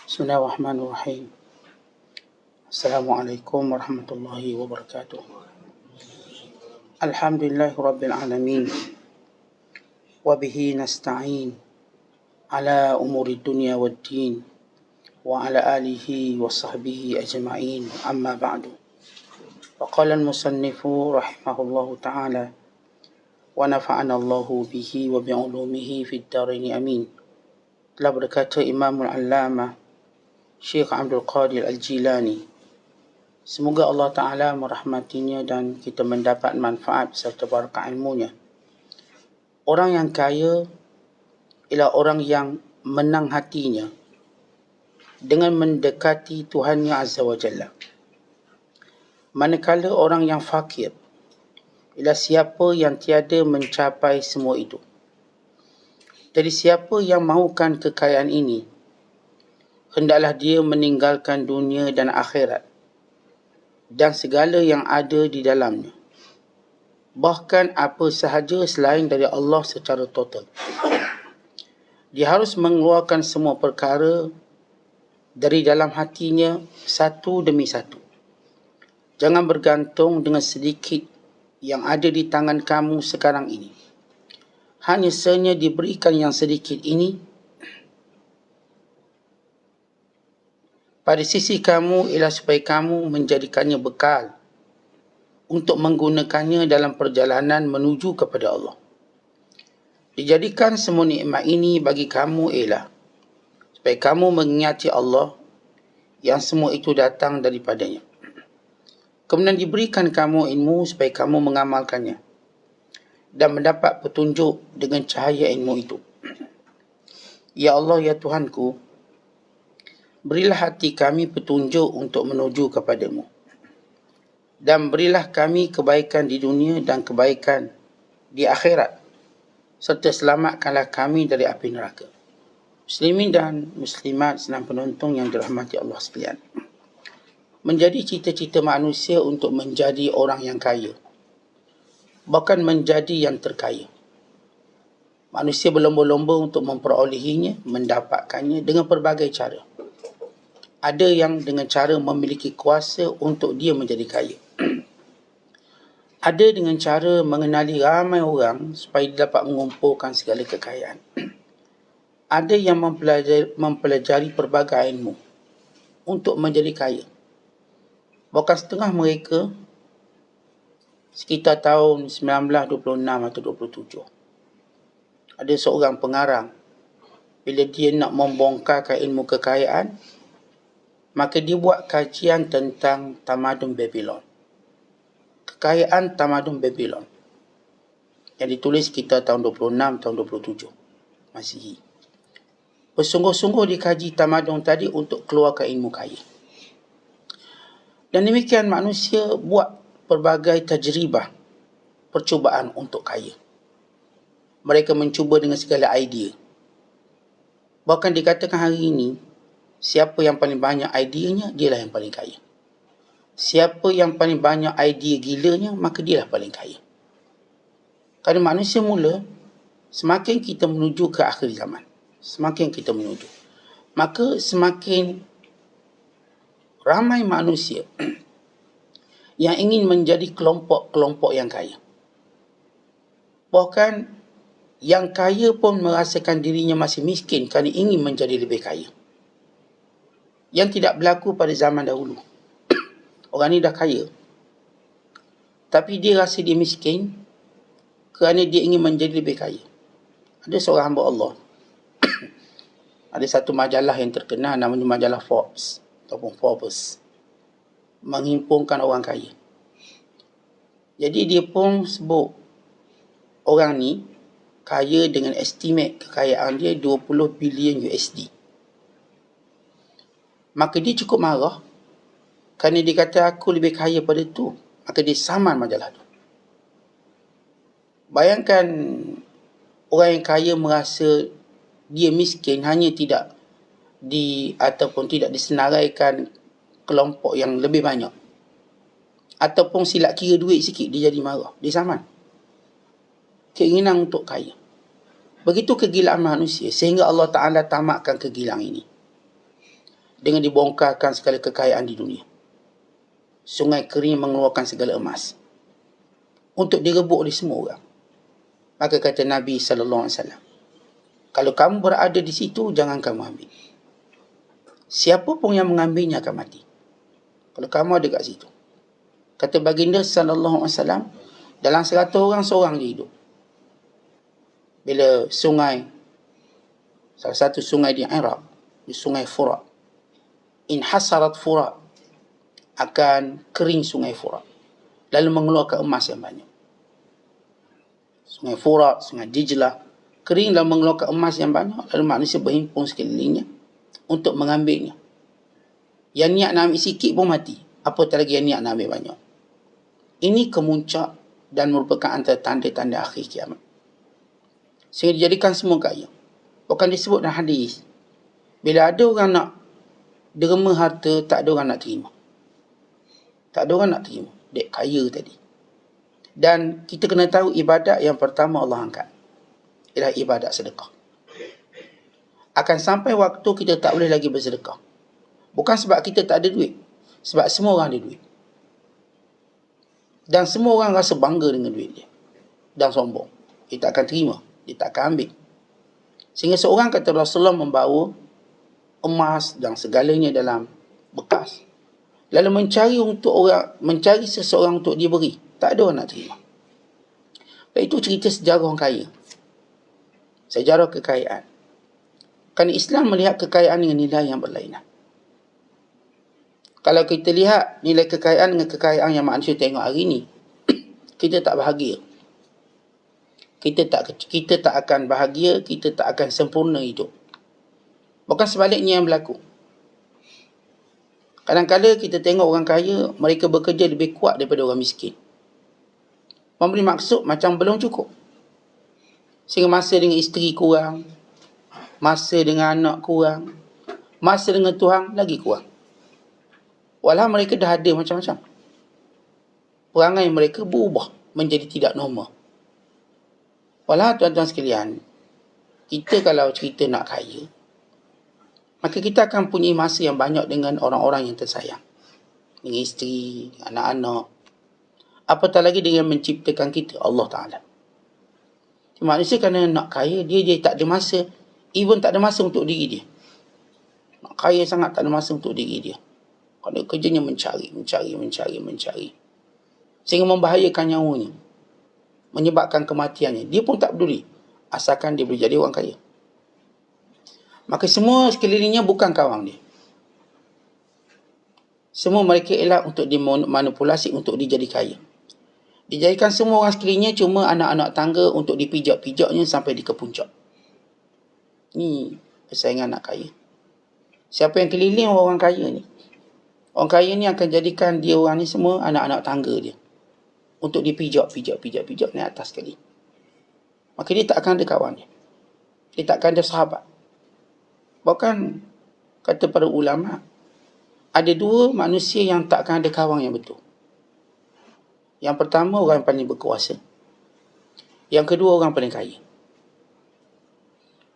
Bismillahirrahmanirrahim. Assalamualaikum warahmatullahi wabarakatuh. Alhamdulillahi rabbil alamin. Wa bihi nasta'in ala umuri dunya wad din wa ala alihi wa sahbihi ajma'in. Amma ba'du. Faqala al-musannifu rahimahullahu ta'ala wa nafa'ana Allahu bihi wa bi'ulumihi fid darain amin. Telah berkata Imamul Allamah Syekh Abdul Qadir Al-Jilani, semoga Allah Ta'ala merahmatinya dan kita mendapat manfaat serta barakah ilmunya. Orang yang kaya ialah orang yang menang hatinya dengan mendekati Tuhannya Azza wa Jalla. Manakala orang yang fakir ialah siapa yang tiada mencapai semua itu. Jadi siapa yang mahukan kekayaan ini, hendaklah dia meninggalkan dunia dan akhirat dan segala yang ada di dalamnya, bahkan apa sahaja selain dari Allah secara total. Dia harus mengeluarkan semua perkara dari dalam hatinya satu demi satu. Jangan bergantung dengan sedikit yang ada di tangan kamu sekarang ini. Hanya saja diberikan yang sedikit ini pada sisi kamu ialah supaya kamu menjadikannya bekal untuk menggunakannya dalam perjalanan menuju kepada Allah. Dijadikan semua nikmat ini bagi kamu ialah supaya kamu mengingati Allah yang semua itu datang daripadanya. Kemudian diberikan kamu ilmu supaya kamu mengamalkannya dan mendapat petunjuk dengan cahaya ilmu itu. Ya Allah, ya Tuhanku, berilah hati kami petunjuk untuk menuju kepadamu. Dan berilah kami kebaikan di dunia dan kebaikan di akhirat. Serta selamatkanlah kami dari api neraka. Muslimin dan muslimat senang penonton yang dirahmati Allah sekalian. Menjadi cita-cita manusia untuk menjadi orang yang kaya. Bahkan menjadi yang terkaya. Manusia berlomba-lomba untuk memperolehinya, mendapatkannya dengan pelbagai cara. Ada yang dengan cara memiliki kuasa untuk dia menjadi kaya. Ada dengan cara mengenali ramai orang supaya dia dapat mengumpulkan segala kekayaan. Ada yang mempelajari pelbagai ilmu untuk menjadi kaya. Bahkan setengah mereka sekitar tahun 1926 atau 27. Ada seorang pengarang, bila dia nak membongkarkan ilmu kekayaan, maka dia buat kajian tentang tamadun Babylon. Kekayaan tamadun Babylon. Yang ditulis sekitar tahun 26, tahun 27 Masihi. Bersungguh-sungguh dikaji tamadun tadi untuk keluarkan ilmu kaya. Dan demikian manusia buat pelbagai tajribah, percubaan untuk kaya. Mereka mencuba dengan segala idea. Bahkan dikatakan hari ini, siapa yang paling banyak ideanya, dialah yang paling kaya. Siapa yang paling banyak idea gilanya, maka dialah paling kaya. Kerana manusia mula, semakin kita menuju ke akhir zaman, semakin kita menuju, maka semakin ramai manusia yang ingin menjadi kelompok-kelompok yang kaya. Bahkan yang kaya pun merasakan dirinya masih miskin kerana ingin menjadi lebih kaya. Yang tidak berlaku pada zaman dahulu. Orang ni dah kaya, tapi dia rasa dia miskin kerana dia ingin menjadi lebih kaya. Ada seorang hamba Allah. Ada satu majalah yang terkenal namanya majalah Forbes ataupun Forbes, menghimpunkan orang kaya. Jadi dia pun sebut orang ni kaya dengan estimate kekayaan dia 20 bilion USD. Maka dia cukup marah kerana dia kata aku lebih kaya pada tu. Maka dia saman majalah tu. Bayangkan orang yang kaya merasa dia miskin hanya tidak ataupun tidak disenaraikan kelompok yang lebih banyak. Ataupun silap kira duit sikit dia jadi marah. Dia saman. Keinginan untuk kaya. Begitu kegilaan manusia sehingga Allah Ta'ala tamakkan kegilaan ini. dengan dibongkarkan segala kekayaan di dunia. Sungai kering mengeluarkan segala emas untuk direbut oleh semua orang. Maka kata Nabi SAW, kalau kamu berada di situ, jangan kamu ambil. Siapa pun yang mengambilnya akan mati. Kalau kamu ada kat situ. Kata baginda SAW, dalam 100 orang, seorang dia hidup. Bila sungai, salah satu sungai di Iraq, di sungai Furat, inhasarat Furat, akan kering sungai Furat, lalu mengeluarkan emas yang banyak. Sungai Furat, sungai Dijlah, kering dan mengeluarkan emas yang banyak, lalu manusia berhimpun sekelilingnya untuk mengambilnya. Yang niat nak ambil sikit pun mati, apatah lagi yang niat nak ambil banyak. Ini kemuncak dan merupakan antara tanda-tanda akhir kiamat. Sehingga dijadikan semua kaya. Bukan disebut dalam hadis, bila ada orang nak derma harta, tak ada orang nak terima. Tak ada orang nak terima. Dek kaya tadi. Dan kita kena tahu ibadat yang pertama Allah angkat ialah ibadat sedekah. Akan sampai waktu kita tak boleh lagi bersedekah. Bukan sebab kita tak ada duit. Sebab semua orang ada duit. Dan semua orang rasa bangga dengan duit dia. Dan sombong. Dia tak akan terima. Dia tak akan ambil. Sehingga seorang kata Rasulullah membawa emas dan segalanya dalam bekas. Lalu mencari seseorang untuk diberi. Tak ada orang nak terima. Dan itu cerita sejarah orang kaya. Sejarah kekayaan. Kerana Islam melihat kekayaan dengan nilai yang berlainan. Kalau kita lihat nilai kekayaan dengan kekayaan yang manusia tengok hari ini, kita tak bahagia. Kita tak akan bahagia, kita tak akan sempurna hidup. Bukan sebaliknya yang berlaku. Kadang-kadang kita tengok orang kaya, mereka bekerja lebih kuat daripada orang miskin. Memberi maksud macam belum cukup. Sehingga masa dengan isteri kurang, masa dengan anak kurang, masa dengan Tuhan lagi kurang. Walau mereka dah ada macam-macam. Perangai mereka berubah menjadi tidak normal. Walau tuan-tuan sekalian, kita kalau cerita nak kaya, maka kita akan punya masa yang banyak dengan orang-orang yang tersayang. Dengan isteri, anak-anak. Apatah lagi dengan menciptakan kita, Allah Ta'ala. Manusia kerana nak kaya, dia tak ada masa. Even tak ada masa untuk diri dia. Nak kaya sangat tak ada masa untuk diri dia. Kerana kerjanya mencari. Sehingga membahayakan nyawanya. Menyebabkan kematiannya. Dia pun tak peduli. Asalkan dia boleh jadi orang kaya. Maka semua sekelilingnya bukan kawan dia. Semua mereka elak untuk dimanipulasi untuk dijadi kaya. Dijadikan semua orang sekelilingnya cuma anak-anak tangga untuk dipijak-pijaknya sampai di ke puncak. Ni persaingan nak kaya. Siapa yang keliling orang kaya ni? Orang kaya ni akan jadikan dia orang ni semua anak-anak tangga dia. Untuk dipijak naik atas sekali. Maka dia tak akan ada kawan dia. Dia tak akan ada sahabat. Bahkan kata para ulama, ada dua manusia yang tak akan ada kawan yang betul. Yang pertama orang yang paling berkuasa. Yang kedua orang paling kaya.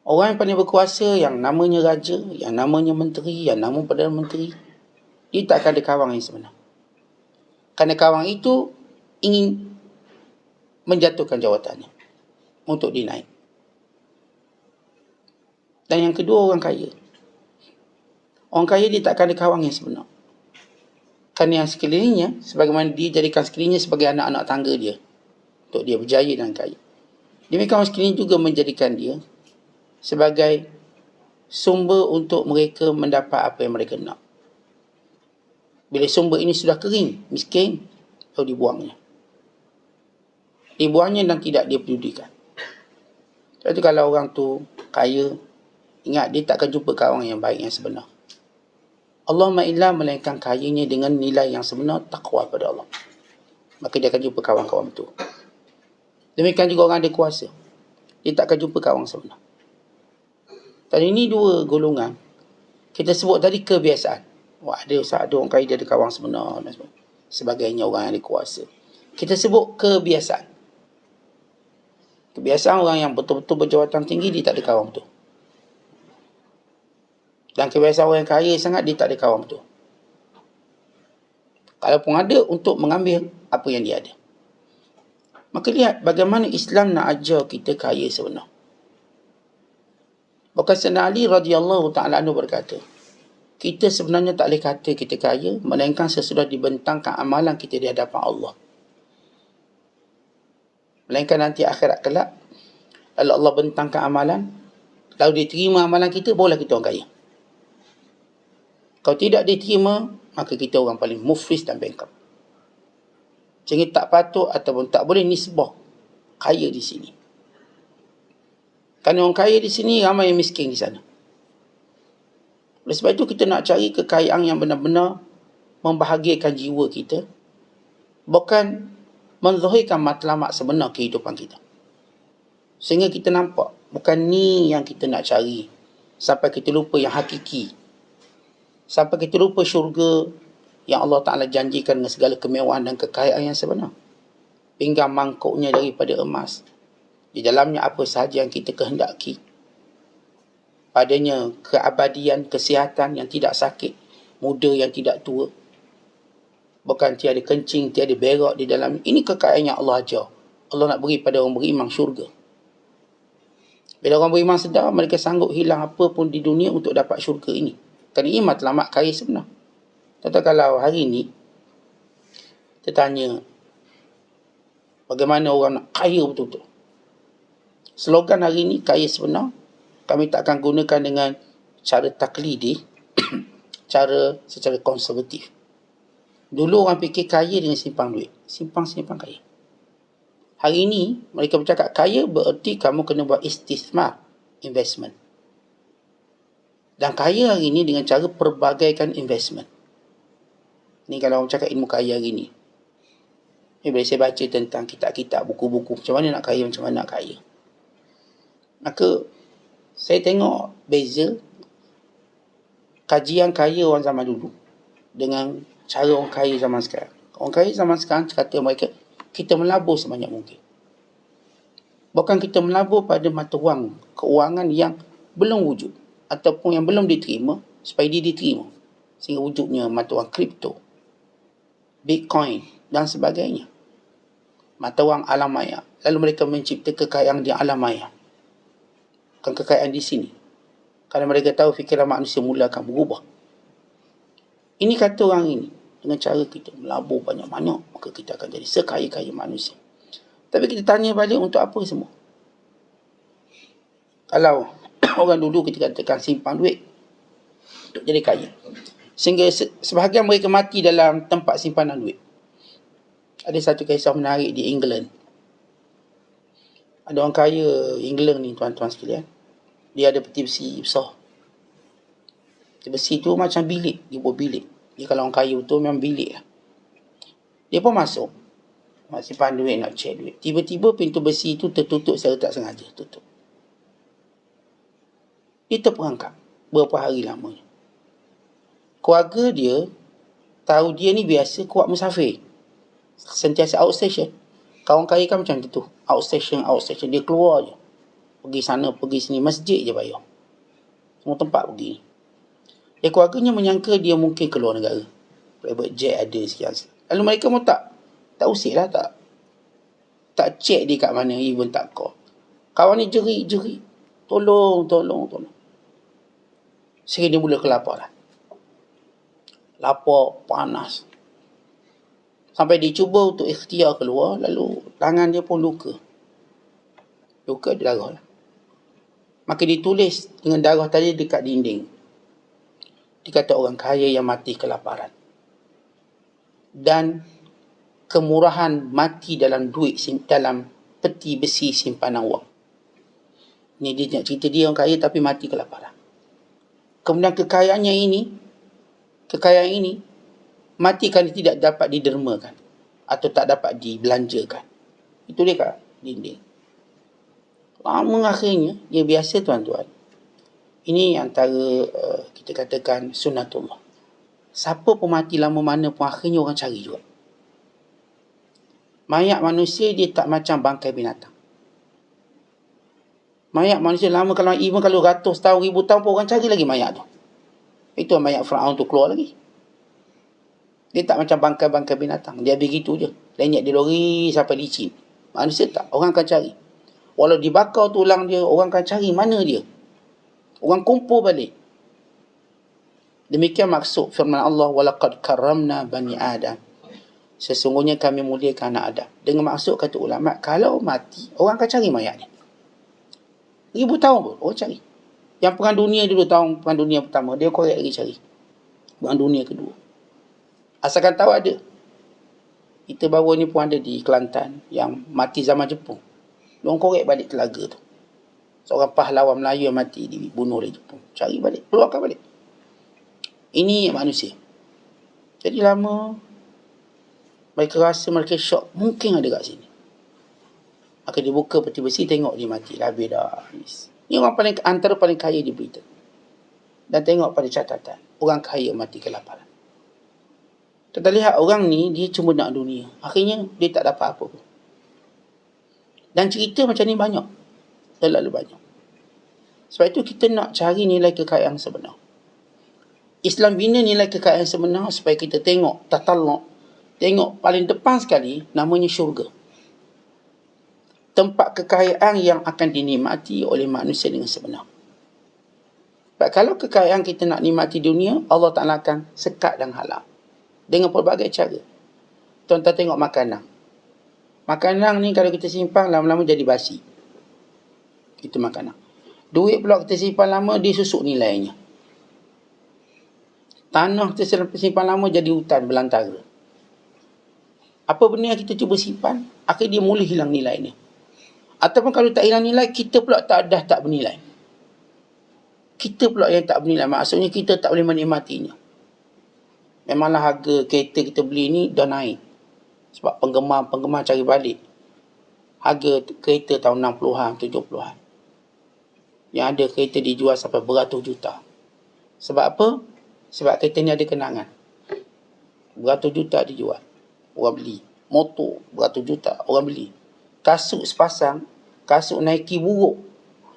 Orang yang paling berkuasa, yang namanya raja, yang namanya menteri, yang nama Perdana Menteri, dia tak akan ada kawan yang sebenar. Kerana kawan itu ingin menjatuhkan jawatannya untuk dinaik. Dan yang kedua orang kaya. Orang kaya dia tak akan ada kawan yang sebenar. Kerana yang sekelilingnya, sebagaimana dia jadikan sekelilingnya sebagai anak-anak tangga dia untuk dia berjaya dan kaya. Demikian orang sekeliling juga menjadikan dia sebagai sumber untuk mereka mendapat apa yang mereka nak. Bila sumber ini sudah kering, miskin, lalu dibuangnya. Dibuangnya dan tidak dia pedulikan. Jadi kalau orang tu kaya, ingat dia tak akan jumpa kawan yang baik yang sebenar. Allahumma illa melainkan kayanya dengan nilai yang sebenar, takwa pada Allah. Maka dia akan jumpa kawan-kawan betul. Demikian juga orang ada kuasa. Dia tak akan jumpa kawan sebenar. Dan ini dua golongan. Kita sebut tadi kebiasaan. Wah, ada orang kaya dia ada kawan sebenar dan sebagainya, orang yang ada kuasa. Kita sebut kebiasaan. Kebiasaan orang yang betul-betul berjawatan tinggi, dia tak ada kawan betul. Dan kebiasaan orang yang kaya sangat, dia tak ada kawan betul. Kalaupun ada, untuk mengambil apa yang dia ada. Maka lihat bagaimana Islam nak ajar kita kaya sebenar. Bahkan Sayyidina Ali radhiyallahu ta'ala anhu berkata, kita sebenarnya tak boleh kata kita kaya, melainkan sesudah dibentangkan amalan kita di hadapan Allah. Melainkan nanti akhirat kelak, lalu Allah bentangkan amalan, lalu diterima amalan kita, barulah kita orang kaya. Kalau tidak diterima, maka kita orang paling muflis dan bankrupt. Sehingga tak patut ataupun tak boleh nisbah kaya di sini. Kerana orang kaya di sini, ramai yang miskin di sana. Oleh sebab itu kita nak cari kekayaan yang benar-benar membahagiakan jiwa kita, bukan menzahirkan matlamat sebenar kehidupan kita. Sehingga kita nampak, bukan ni yang kita nak cari, sampai kita lupa yang hakiki. Sampai kita lupa syurga yang Allah Ta'ala janjikan dengan segala kemewahan dan kekayaan yang sebenar. Pinggang mangkuknya daripada emas. Di dalamnya apa sahaja yang kita kehendaki. Padanya keabadian, kesihatan yang tidak sakit, muda yang tidak tua. Bukan tiada kencing, tiada berak di dalam. Ini kekayaan yang Allah ajar. Allah nak beri pada orang beriman syurga. Bila orang beriman sedar, mereka sanggup hilang apa pun di dunia untuk dapat syurga ini. Kerana ini matlamat kaya sebenar. Tetapi kalau hari ini, kita tanya, bagaimana orang nak kaya betul-betul? Slogan hari ini, kaya sebenar, kami tak akan gunakan dengan cara taklidi, cara secara konservatif. Dulu orang fikir kaya dengan simpan duit. Simpan kaya. Hari ini, mereka bercakap kaya bererti kamu kena buat istismar, investment. Dan kaya hari ini dengan cara perbagaikan investment. Ni kalau orang cakap ilmu kaya hari ini. Bila saya baca tentang kitab-kitab, buku-buku, macam mana nak kaya, macam mana nak kaya. Maka, saya tengok beza kajian kaya orang zaman dulu dengan cara orang kaya zaman sekarang. Orang kaya zaman sekarang kata mereka, kita melabur sebanyak mungkin. Bukan kita melabur pada mata wang keuangan yang belum wujud ataupun yang belum diterima supaya dia diterima. Sehingga wujudnya mata wang kripto, Bitcoin dan sebagainya. Mata wang alam maya. Lalu mereka mencipta kekayaan di alam maya. Bukan kekayaan di sini. Kerana mereka tahu fikiran manusia mula akan berubah. Ini kata orang ini. Dengan cara kita melabur banyak-banyak, maka kita akan jadi sekaya-kaya manusia. Tapi kita tanya balik, untuk apa semua? Kalau orang dulu kita katakan simpan duit untuk jadi kaya. Sehingga sebahagian mereka mati dalam tempat simpanan duit. Ada satu kisah menarik di England. Ada orang kaya England ni, tuan-tuan sekalian. Dia ada peti besi besar. Peti besi tu macam bilik. Dia buat bilik. Dia kalau orang kaya betul memang bilik lah. Dia pun masuk. Nak simpan duit, nak cek duit. Tiba-tiba pintu besi tu tertutup secara tak sengaja. Tutup. Dia terperangkap. Berapa hari lamanya. Keluarga dia tahu dia ni biasa kuat musafir. Sentiasa outstation. Kawan kaya kan macam tu. Outstation. Dia keluar je. Pergi sana, pergi sini. Masjid je bayar. Semua tempat pergi. Keluarganya menyangka dia mungkin keluar negara. Private jet ada sekian. Lalu mereka pun tak usik lah. Tak cek dia kat mana. Even tak call. Kawan ni jerit. Tolong. Sehingga dia mula kelaparan. Lapar, panas. Sampai dia cuba untuk ikhtiar keluar. Lalu tangan dia pun luka. Luka ada darah lah. Maka ditulis dengan darah tadi dekat dinding. Dia kata orang kaya yang mati kelaparan. Dan kemurahan mati dalam duit, dalam peti besi simpanan wang. Ini dia nak cerita dia orang kaya tapi mati kelaparan. Kemudian kekayaan ini mati kerana tidak dapat didermakan atau tak dapat dibelanjakan. Itu dia kat dinding. Lama akhirnya, dia biasa tuan-tuan. Ini antara kita katakan sunnatullah. Siapa pun mati lama mana pun akhirnya orang cari juga. Mayat manusia dia tak macam bangkai binatang. Mayat manusia lama, kalau ratus tahun, 1000 tahun pun orang cari lagi mayat tu. Itu yang banyak Firaun tu keluar lagi. Dia tak macam bangkai-bangkai binatang. Dia begitu je. Lenyap di lori sampai licin. Manusia tak. Orang akan cari. Walau dibakar tulang dia, orang akan cari mana dia. Orang kumpul balik. Demikian maksud firman Allah, walaqad karramna bani Adam. Sesungguhnya kami muliakan anak Adam. Dengan maksud kata ulama, kalau mati, orang akan cari mayat dia. 1000 tahun pun, orang cari. Yang perang dunia dulu, tahun perang dunia pertama, dia korek lagi cari. Perang dunia kedua. Asalkan tahu ada. Kita baru ni pun ada di Kelantan, yang mati zaman Jepun. Diorang korek balik telaga tu. Seorang pahlawan Melayu yang mati, dibunuh oleh Jepun. Cari balik, keluarkan balik. Ini manusia. Jadi lama mereka rasa mereka syok. Mungkin ada kat sini. Maka dia buka peti besi, tengok dia mati. Habis dah. Ini orang paling, antara paling kaya di berita. Dan tengok pada catatan. Orang kaya mati kelaparan. Kita lihat orang ni, dia cuma nak dunia. Akhirnya dia tak dapat apa pun. Dan cerita macam ni banyak. Terlalu banyak. Sebab itu kita nak cari nilai kekayaan sebenar. Islam bina nilai kekayaan sebenar supaya kita tengok, tataluk, tengok paling depan sekali, namanya syurga. Tempat kekayaan yang akan dinikmati oleh manusia dengan sebenar. Sebab kalau kekayaan kita nak nikmati dunia, Allah Ta'ala akan sekat dan halang. Dengan pelbagai cara. Tuan-tuan tengok makanan. Makanan ni kalau kita simpan, lama-lama jadi basi. Itu makanan. Duit pula kita simpan lama, dia susuk nilainya. Tanah kita simpan lama jadi hutan belantara. Apa benda yang kita cuba simpan, akhirnya dia mula hilang nilainya. Ataupun kalau tak hilang nilai, kita pula tak bernilai. Kita pula yang tak bernilai. Maksudnya kita tak boleh menikmatinya. Memanglah harga kereta kita beli ni dah naik. Sebab penggemar cari balik. Harga kereta tahun 60-an, 70-an. Yang ada kereta dijual sampai beratus juta. Sebab apa? Sebab kereta ni ada kenangan. Beratus juta dijual. Orang beli. Motor beratus juta. Orang beli. Kasut sepasang. Kasut Nike buruk.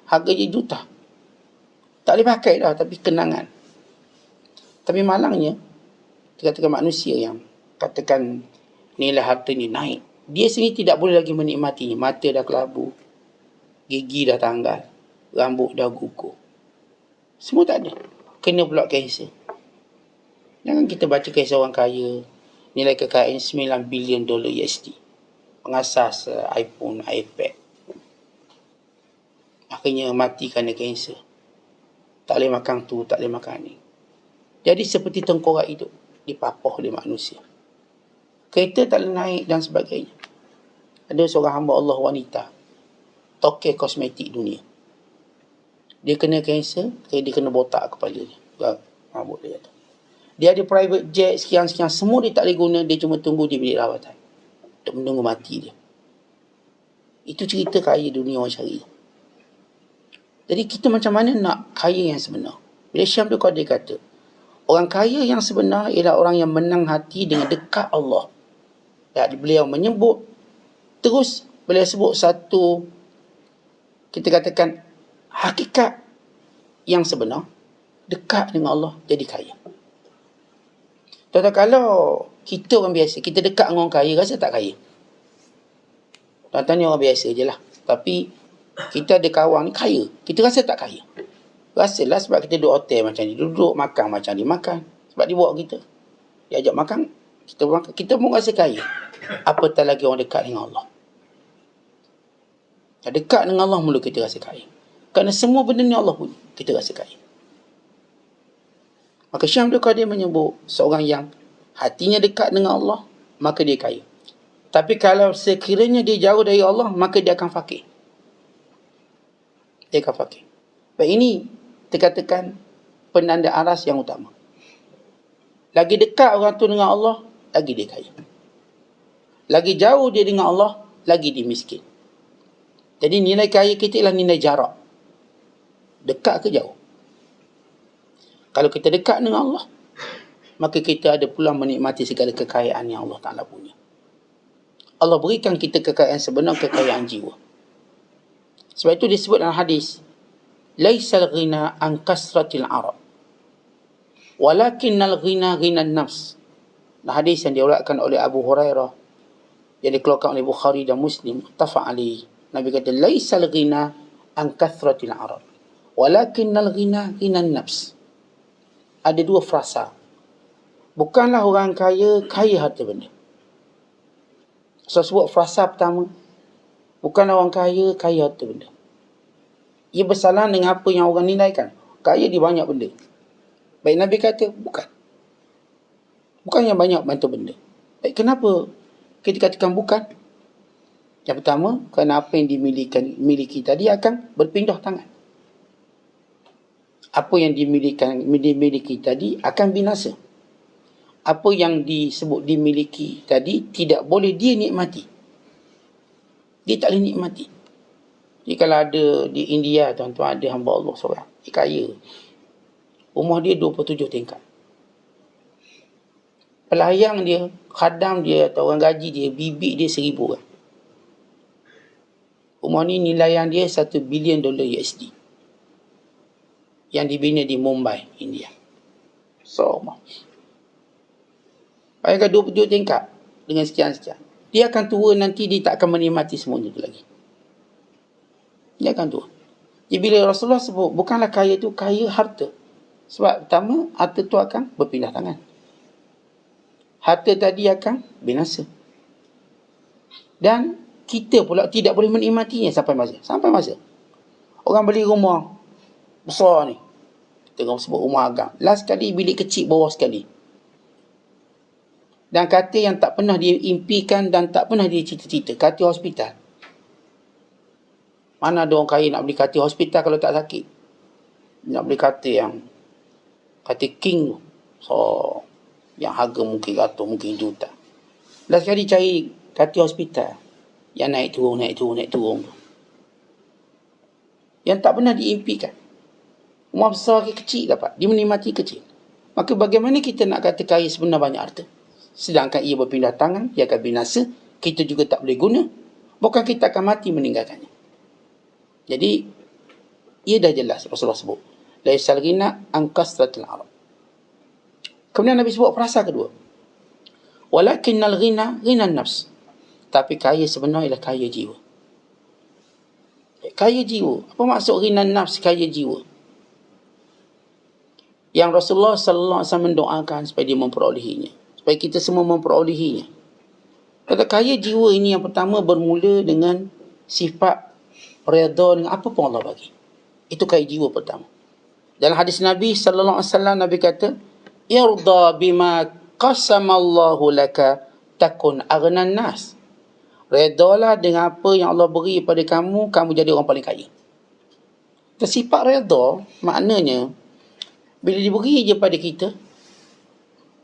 Harganya juta. Tak boleh pakai dah. Tapi kenangan. Tapi malangnya. Katakan manusia yang katakan nilai hartanya naik. Dia sendiri tidak boleh lagi menikmatinya. Mata dah kelabu. Gigi dah tanggal. Rambut dah gugur. Semua tak ada. Kena pula kanser. Jangan kita baca kisah orang kaya. Nilai kekayaan 9 bilion dolar USD. Pengasas iPhone, iPad. Akhirnya mati kerana kanser. Tak boleh makan tu, tak boleh makan ni. Jadi seperti tengkorak hidup. Dipapah oleh manusia. Kereta tak boleh naik dan sebagainya. Ada seorang hamba Allah wanita. Tokeh kosmetik dunia. Dia kena kanser, dia kena botak kepala dia. Rambut dia tu. Dia ada private jet, sekian-sekian. Semua dia tak boleh guna. Dia cuma tunggu di bilik rawatan. Untuk menunggu mati dia. Itu cerita kaya dunia orang syariah. Jadi kita macam mana nak kaya yang sebenar? Bila Syam tu dia kata, orang kaya yang sebenar ialah orang yang menang hati dengan dekat Allah. Dan beliau menyebut, terus beliau sebut satu, kita katakan, hakikat yang sebenar, dekat dengan Allah, jadi kaya. Tuan-tuan, kalau kita orang biasa, kita dekat dengan orang kaya, rasa tak kaya? Tuan-tuan ni orang biasa je lah. Tapi, kita ada kawan ni kaya. Kita rasa tak kaya? Rasalah sebab kita duduk hotel macam ni. Duduk makan macam ni makan. Sebab dia bawa kita. Dia ajak makan, kita makan. Kita pun rasa kaya. Apatah lagi orang dekat dengan Allah. Dekat dengan Allah mula kita rasa kaya. Kerana semua benda ni Allah punya. Kita rasa kaya. Maka Syam dia menyebut seorang yang hatinya dekat dengan Allah, maka dia kaya. Tapi kalau sekiranya dia jauh dari Allah, maka dia akan fakir. Dia akan fakir. Baik, ini dikatakan penanda aras yang utama. Lagi dekat orang tu dengan Allah, lagi dia kaya. Lagi jauh dia dengan Allah, lagi dia miskin. Jadi nilai kaya kita ialah nilai jarak. Dekat ke jauh? Kalau kita dekat dengan Allah, maka kita ada peluang menikmati segala kekayaan yang Allah Ta'ala punya. Allah berikan kita kekayaan sebenar, kekayaan jiwa. Sebab itu disebut dalam hadis, laisal ghina an kasratil arab Walakinnal ghina ghinan nafs. Nah, hadis yang diulatkan oleh Abu Hurairah yang dikeluarkan oleh Bukhari dan Muslim, muttafaq alaih. Nabi kata, laisal ghina an kathratil arad, walakinnal ghina ghinan nafs. Ada dua frasa. Bukanlah orang kaya harta benda. So, sebut frasa pertama, bukanlah orang kaya harta benda. Ia bersalah dengan apa yang orang nilaikan. Kaya dia banyak benda. Baik, Nabi kata, bukan yang banyak bantu benda. Baik, kenapa kita katakan bukan? Yang pertama, kerana apa yang dimiliki tadi akan berpindah tangan. Apa yang dimiliki tadi akan binasa. Apa yang disebut dimiliki tadi tidak boleh dia nikmati. Dia tak boleh nikmati. Jadi kalau ada di India, tuan-tuan, ada hamba Allah seorang, dia kaya. Rumah dia 27 tingkat. Pelayang dia, khadam dia atau orang gaji dia, bibik dia 1,000 orang. Rumah ni nilaian dia $1 bilion USD. Yang dibina di Mumbai, India. So, bayangkan 27 tingkat dengan sekian-sekian. Dia akan tua nanti, dia tak akan menikmati semuanya itu lagi. Dia akan tua. Jadi bila Rasulullah sebut, bukanlah kaya tu kaya harta. Sebab pertama, harta tu akan berpindah tangan. Harta tadi akan binasa. Dan kita pula tidak boleh menikmatinya sampai masa. Orang beli rumah besar ni, kita sebut rumah agam. Last sekali bilik kecil bawah sekali. Dan katil yang tak pernah dia impikan dan tak pernah dia cita-cita. Katil hospital. Mana ada orang kaya nak beli katil hospital kalau tak sakit? Nak beli katil king tu. So, yang harga mungkin ratus, mungkin juta. Last sekali cari katil hospital yang naik turun. Yang tak pernah diimpikan. Rumah besar ke kecil dapat. Dia menikmati kecil. Maka bagaimana kita nak kata kaya sebenarnya banyak harta? Sedangkan ia berpindah tangan, ia akan binasa. Kita juga tak boleh guna. Bukan kita akan mati meninggalkannya. Jadi, ia dah jelas Rasulullah sebut. Laisal ghina an kasratil arad. Kemudian Nabi sebut frasa kedua. Walakinnal ghina ghinan nafs. Tapi kaya sebenarnya ialah kaya jiwa. Kaya jiwa. Apa maksud ghinan nafs, kaya jiwa? Yang Rasulullah sallallahu alaihi wasallam mendoakan supaya dia memperolehinya. Supaya kita semua memperolehinya. Kata kaya jiwa ini yang pertama bermula dengan sifat redha dengan apa pun Allah bagi. Itu kaya jiwa pertama. Dalam hadis Nabi sallallahu alaihi wasallam, Nabi kata, irda bima qasamallahu laka takun aghnan nas. Redalah dengan apa yang Allah beri kepada kamu, kamu jadi orang paling kaya. Sifat redha maknanya bila diberi je pada kita,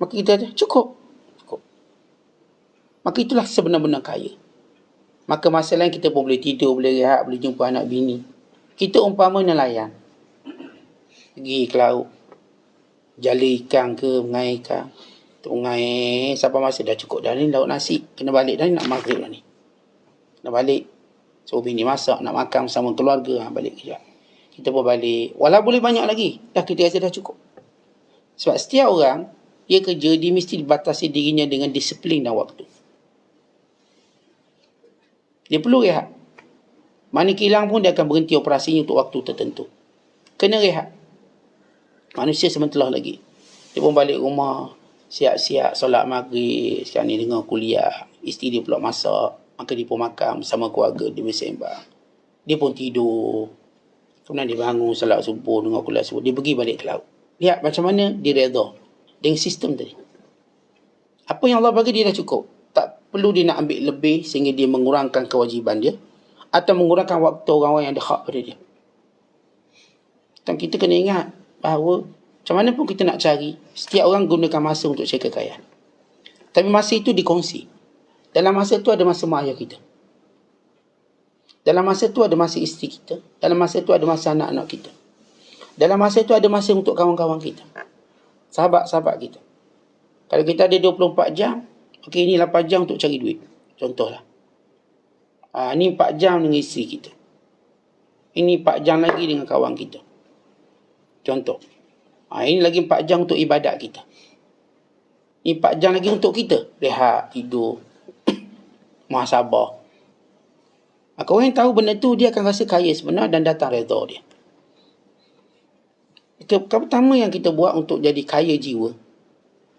maka kita kata cukup. Maka itulah sebenar-benar kaya. Maka masa lain kita pun boleh tidur, boleh rehat, boleh jumpa anak bini. Kita umpama nelayan. Pergi ke laut. Jala ikan ke, mengair ikan. Mengair sampai masa dah cukup dah ni, lauk nasi. Kena balik dah ni, nak maghrib dah ni. Kena balik. So bini masak, nak makan bersama keluarga. Balik kejap. Kita pun balik. Walau boleh banyak lagi. Dah kita rasa dah cukup. Sebab setiap orang, dia kerja, dia mesti dibatasi dirinya dengan disiplin dan waktu. Dia perlu rehat. Mana kilang pun dia akan berhenti operasinya untuk waktu tertentu. Kena rehat. Manusia sebentar lagi. Dia pun balik rumah, siap-siap solat maghrib, sekarang ni dengar kuliah. Isteri dia pula masak, maka dia pun makan bersama keluarga, dia bersembang. Dia pun tidur. Kemudian dia bangun solat subuh, dengar kuliah subuh. Dia pergi balik ke laut. Lihat macam mana dia redha dengan sistem tadi. Apa yang Allah bagi dia dah cukup. Tak perlu dia nak ambil lebih sehingga dia mengurangkan kewajiban dia atau mengurangkan waktu orang-orang yang ada hak pada dia. Dan kita kena ingat bahawa macam mana pun kita nak cari, setiap orang gunakan masa untuk cari kekayaan. Tapi masa itu dikongsi. Dalam masa itu ada masa mak ayah kita. Dalam masa itu ada masa isteri kita. Dalam masa itu ada masa anak-anak kita. Dalam masa itu ada masa untuk kawan-kawan kita. Sahabat-sahabat kita. Kalau kita ada 24 jam, okey, ini 8 jam untuk cari duit. Contohlah. Ini 4 jam dengan isteri kita. Ini 4 jam lagi dengan kawan kita. Contoh. Ini lagi 4 jam untuk ibadat kita. Ini 4 jam lagi untuk kita. Rehat, tidur, muhasabah. Maka orang yang tahu benda tu, dia akan rasa kaya sebenar dan datang redha dia. Itu pertama yang kita buat untuk jadi kaya jiwa.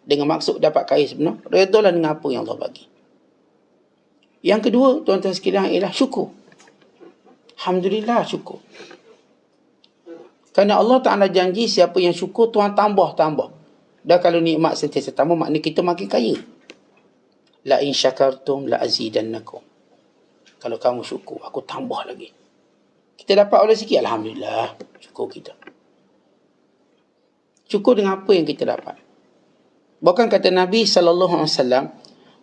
Dengan maksud dapat kaya sebenar, redhalah dengan apa yang Allah bagi. Yang kedua, tuan-tuan sekalian, ialah syukur. Alhamdulillah, syukur. Kerana Allah Ta'ala janji siapa yang syukur, Tuhan tambah. Dan kalau nikmat sentiasa tambah, maknanya kita makin kaya. La in syakartum la azidannakum. Kalau kamu syukur, aku tambah lagi. Kita dapat oleh sikit, alhamdulillah, syukur kita. Syukur dengan apa yang kita dapat. Bahkan kata Nabi SAW,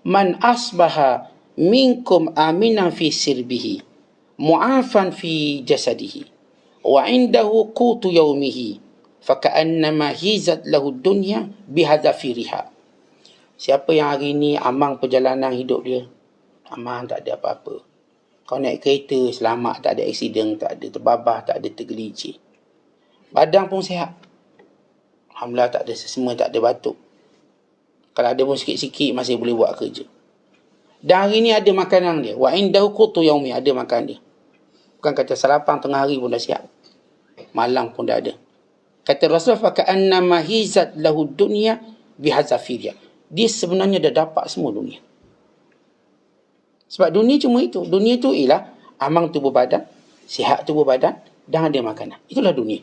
man asbaha minkum aminan fi sirbihi, mu'afan fi jasadihi, wa indahu qutu yaumihi, faka'annama hizat lahu dunya bihadafiriha. Siapa yang hari ni amang perjalanan hidup dia, aman, tak ada apa-apa. Kau naik kereta selamat, tak ada aksiden, tak ada terbabah, tak ada tergelincir. Badan pun sihat. Alhamdulillah, tak ada sesama, tak ada batuk. Kalau ada pun sikit-sikit masih boleh buat kerja. Dan hari ni ada makanan dia. Wa indahu qutu yaumi, ada makan dia. Bukan kata sarapan tengah hari pun dah siap. Malam pun dah ada. Kata Rasulullah, faka'annama hizat lahu dunya bihazafirya. Dia sebenarnya dah dapat semua dunia. Sebab dunia cuma itu. Dunia itu ialah amang tubuh badan, sihat tubuh badan, dan ada makanan. Itulah dunia.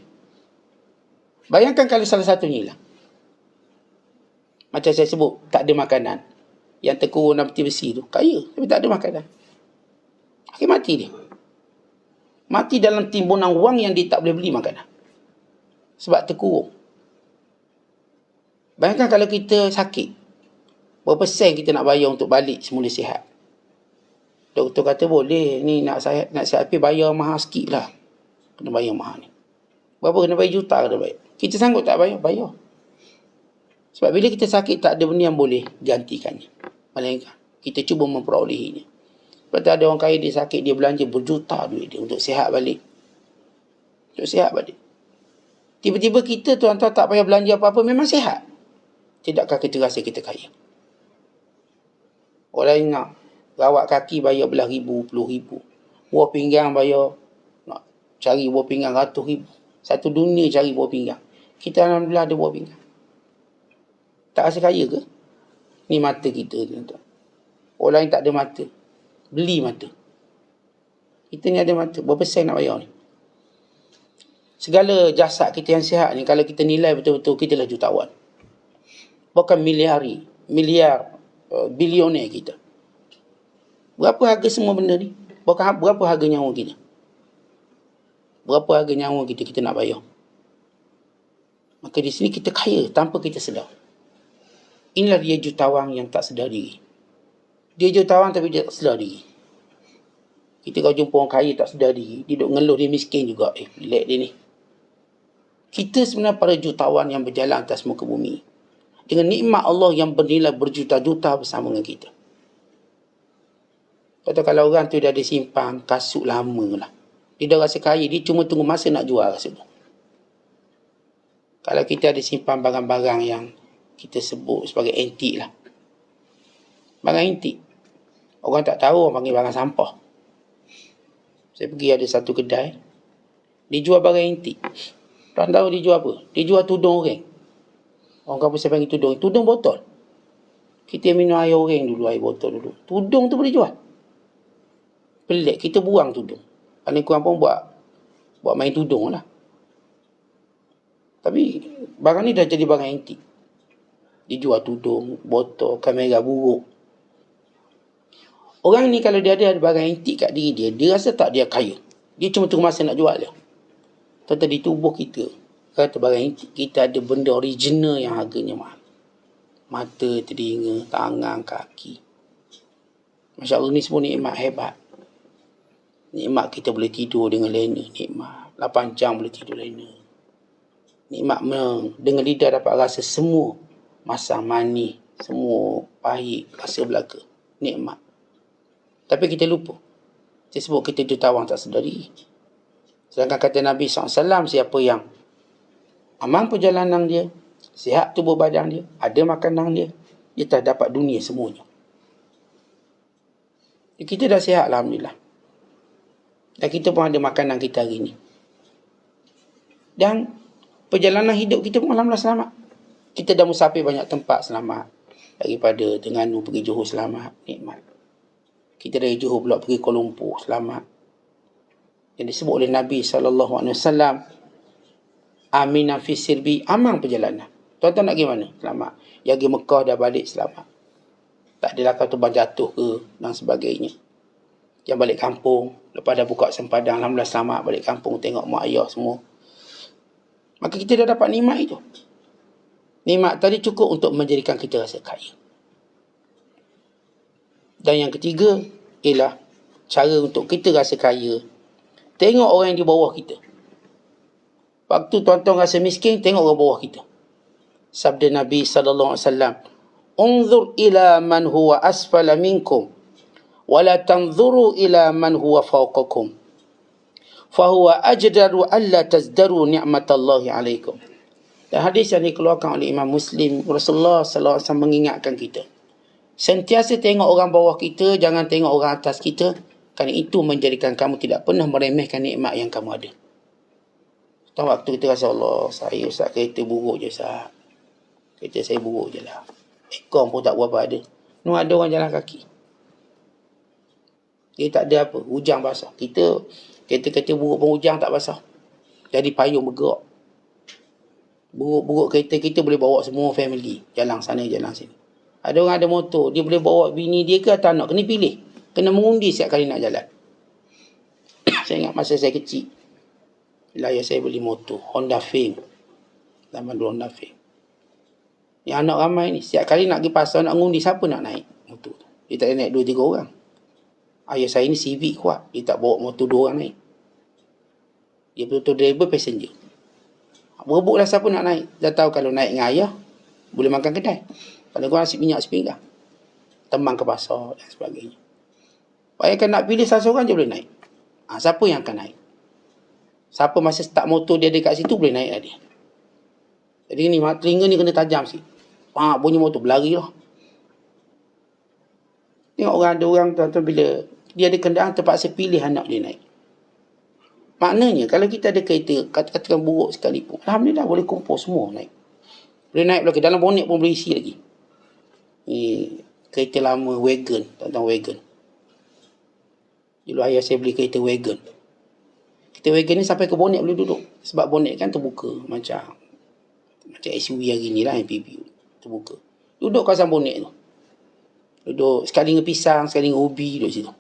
Bayangkan kalau salah satunya hilang. Macam saya sebut, tak ada makanan. Yang terkurung dalam peti besi tu, kaya, tapi tak ada makanan. Akhir mati dia. Mati dalam timbunan wang yang dia tak boleh beli makanan. Sebab terkurung. Bayangkan kalau kita sakit, berapa sen kita nak bayar untuk balik semula sihat? Doktor kata boleh, ni nak sihat tapi bayar mahal sikit lah. Kena bayar mahal ni. Berapa kena bayar, juta kena bayar. Kita sanggup tak bayar? Bayar. Sebab bila kita sakit, tak ada benda yang boleh gantikannya. Melainkan kita cuba memperolehinya. Sebab ada orang kaya, dia sakit, dia belanja berjuta duit dia untuk sihat balik. Untuk sihat balik. Tiba-tiba kita, tuan-tuan, tak payah belanja apa-apa, memang sihat. Tidakkah kita rasa kita kaya? Orang lain nak rawat kaki bayar belah ribu, puluh ribu. Buah pinggang bayar, nak cari buah pinggang 100,000. Satu dunia cari buah pinggang. Kita alhamdulillah ada buah pinggang. Tak rasa kaya ke? Ni mata kita, tuan-tuan. Orang lain tak ada mata. Beli mata. Kita ni ada mata. Berapa sen nak bayar ni? Segala jasad kita yang sihat ni, kalau kita nilai betul-betul, kita lah jutawan. Bukan miliar, bilioner kita. Berapa harga semua benda ni? Berapa harga nyawa kita? Berapa harga nyawa kita nak bayar? Maka di sini kita kaya tanpa kita sedar. Inilah dia jutawan yang tak sedar diri. Dia jutawan tapi dia tak sedar diri. Kita kalau jumpa orang kaya tak sedar diri, dia duk ngeluh dia miskin juga. Pelik dia ni. Kita sebenarnya para jutawan yang berjalan atas muka bumi. Dengan nikmat Allah yang bernilai berjuta-juta bersama dengan kita. Kata kalau orang tu dah ada simpan kasut lama lah. Dia dah rasa kaya, dia cuma tunggu masa nak jual kasut tu. Kalau kita ada simpan barang-barang yang kita sebut sebagai antik lah. Barang antik. Orang tak tahu, orang panggil barang sampah. Saya pergi ada satu kedai. Dia jual barang antik. Orang tahu dia jual apa? Dia jual tudung orang. Orang kampung saya panggil tudung. Tudung botol. Kita minum air orang dulu, air botol dulu. Tudung tu boleh jual. Pelik, kita buang tudung. Paling kurang pun buat main tudung lah. Tapi barang ni dah jadi barang antik. Dia jual tudung, botol, kamera buruk. Orang ni kalau dia ada barang antik kat diri dia, dia rasa tak dia kaya. Dia cuma tunggu masa nak jual dia. Tentang di tubuh kita, kata barang antik, kita ada benda original yang harganya mahal. Mata, telinga, tangan, kaki. Masya Allah, ni semua nikmat hebat. Nikmat kita boleh tidur dengan lena. Nikmat 8 jam boleh tidur lena. Nikmat dengan lidah dapat rasa semua masam manis, semua pahit, rasa belaka. Nikmat. Tapi kita lupa. Saya sebut kita jutawan tak sedari. Sedangkan kata Nabi SAW, siapa yang aman perjalanan dia, sihat tubuh badan dia, ada makanan dia, dia tak dapat dunia semuanya. Kita dah sihat, alhamdulillah. Dan kita pun ada makanan kita hari ni. Dan perjalanan hidup kita pun alhamdulillah selamat. Kita dah musafir banyak tempat, selamat. Daripada Terengganu pergi Johor, selamat, nikmat. Kita dari Johor pula pergi Kuala Lumpur, selamat. Yang disebut oleh Nabi SAW, aminah fi sirbi, aman perjalanan. Tuan-tuan nak pergi mana? Selamat. Yang pergi Mekah dah balik, selamat. Tak adalah kau tumbang jatuh ke dan sebagainya. Yang balik kampung, lepas dah buka sempadang, alhamdulillah selamat balik kampung, tengok mak ayah semua. Maka kita dah dapat nikmat itu. Nikmat tadi cukup untuk menjadikan kita rasa kaya. Dan yang ketiga ialah cara untuk kita rasa kaya. Tengok orang yang di bawah kita. Waktu tuan-tuan rasa miskin, tengok orang bawah kita. Sabda Nabi SAW, unzur ila man huwa asfala minkum, wala tanzuru ila man huwa fawqakum, fahuwa ajdaru alla tazdaru ni'matallahi alaikum. Dan hadis yang dikeluarkan oleh Imam Muslim, Rasulullah SAW mengingatkan kita, sentiasa tengok orang bawah kita, jangan tengok orang atas kita, kerana itu menjadikan kamu tidak pernah meremehkan nikmat yang kamu ada. Tahu waktu kita rasa, Allah, saya Ustaz kereta buruk je Ustaz. Kereta saya buruk je lah. Ekor pun tak berapa ada. Nu ada orang jalan kaki. Dia tak ada apa, hujang basah. Kita kereta-kereta buruk pun hujang tak basah. Jadi payung bergerak. Buruk-buruk kereta kita boleh bawa semua family. Jalan sana, jalan sini. Ada orang ada motor, dia boleh bawa bini dia ke atau anak. Kena pilih. Kena mengundi setiap kali nak jalan. Saya ingat masa saya kecil, bila ayah saya beli motor, Honda Fame. Zaman dulu Honda Fame. Yang anak ramai ni, setiap kali nak pergi pasar, nak mengundi, siapa nak naik motor tu? Dia tak naik 2-3 orang. Ayah saya ni Civic kuat. Dia tak bawa motor 2 orang naik. Dia betul-betul driver, passenger. Berebutlah siapa nak naik. Dah tahu kalau naik dengan ayah, boleh makan kedai. Kalau korang nasi minyak sepinggang, teman ke pasar dan sebagainya. Ayah kan nak pilih salah seorang je boleh naik. Siapa yang akan naik? Siapa masa start motor dia ada kat situ, boleh naik lah dia. Jadi ni, telinga ni kena tajam sikit. Bunyi motor, berlari lah. Tengok orang, ada orang tuan-tuan bila dia ada kenderaan terpaksa pilih anak dia naik. Maknanya kalau kita ada kereta, katakan buruk sekalipun, alhamdulillah boleh kumpul semua naik. Boleh naik lagi, dalam bonet pun boleh isi lagi. Ni kereta lama, wagon, tuan-tuan, wagon. Dulu ayah saya beli kereta wagon. Kereta wagon ni sampai ke bonet boleh duduk. Sebab bonet kan terbuka, macam SUV hari ni lah, MPV terbuka. Duduk kawasan bonet tu. Duduk sekali dengan pisang, sekali dengan ubi, duduk situ.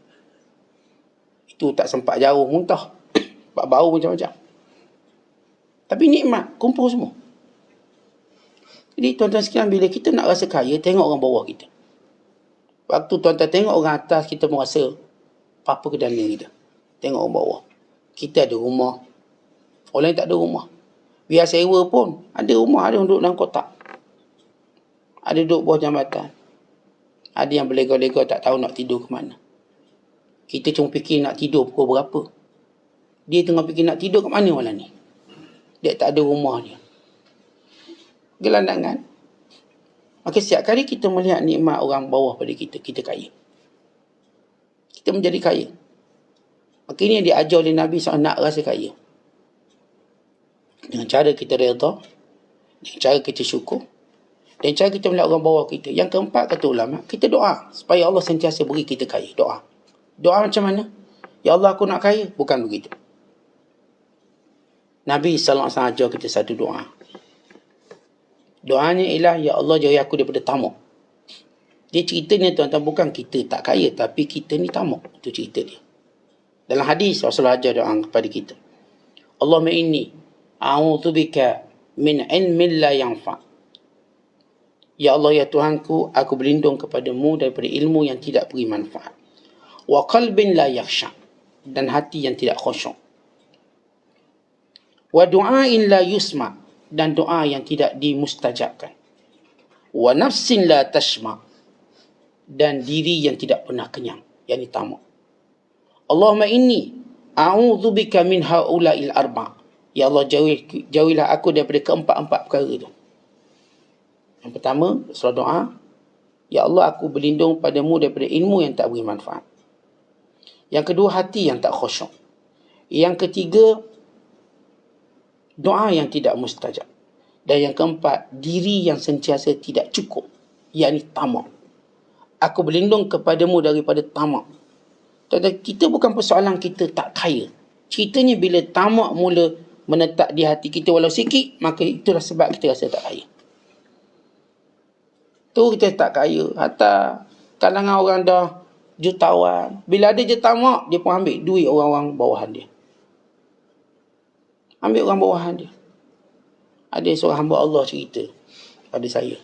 Itu tak sempat jauh, muntah. Bau macam-macam. Tapi nikmat, kumpul semua. Jadi tuan-tuan sekalian, bila kita nak rasa kaya, tengok orang bawah kita. Waktu tuan-tuan tengok orang atas, kita pun rasa apa kedana kita. Tengok orang bawah. Kita ada rumah, orang lain tak ada rumah. Biar sewa pun, ada rumah, ada yang duduk dalam kotak. Ada duduk bawah jambatan. Ada yang berlega-lega tak tahu nak tidur ke mana. Kita cuma fikir nak tidur pukul berapa. Dia tengah fikir nak tidur ke mana malam ni. Dia tak ada rumah dia. Gelandangan. Maka setiap kali kita melihat nikmat orang bawah pada kita, kita kaya. Kita menjadi kaya. Maka ini yang diajar oleh Nabi SAW, nak rasa kaya. Dengan cara kita redha, dengan cara kita syukur, dan cara kita melihat orang bawah kita. Yang keempat, kata ulama, kita doa supaya Allah sentiasa beri kita kaya. Doa. Doa macam mana? Ya Allah, aku nak kaya. Bukan begitu. Nabi SAW ajar kita satu doa. Doanya ialah, ya Allah, jauhi aku daripada tamak. Dia ceritanya tuan-tuan, bukan kita tak kaya, tapi kita ni tamak. Itu cerita dia. Dalam hadis, Rasulullah ajar doa kepada kita. Allahumma inni a'udzubika min ilmin la yanfa'. Ya Allah, ya Tuhanku, aku berlindung kepadamu daripada ilmu yang tidak beri manfaat. Wa qalbin la yakhsha'. Dan hati yang tidak khusyuk. Wa du'ain la yusma'. Dan doa yang tidak dimustajabkan. Wa nafsin la tashma'. Dan diri yang tidak pernah kenyang. Yang ini tamak. Allahumma inni a'udzubika min haula'il arba'. Ya Allah, jauhilah aku daripada keempat-empat perkara itu. Yang pertama, surah doa, ya Allah, aku berlindung padamu daripada ilmu yang tak beri manfaat. Yang kedua, hati yang tak khusyuk. Yang ketiga, doa yang tidak mustajab. Dan yang keempat, diri yang sentiasa tidak cukup, yakni tamak. Aku berlindung kepadamu daripada tamak. Kita bukan persoalan kita tak kaya. Ceritanya bila tamak mula menetap di hati kita walau sikit, maka itulah sebab kita rasa tak kaya. Tu kita tak kaya. Hatta kalangan orang dah jutawan, bila ada je tamak, dia pun ambil duit orang-orang bawahan dia. Ambil orang bawahan dia. Ada seorang hamba Allah cerita pada saya.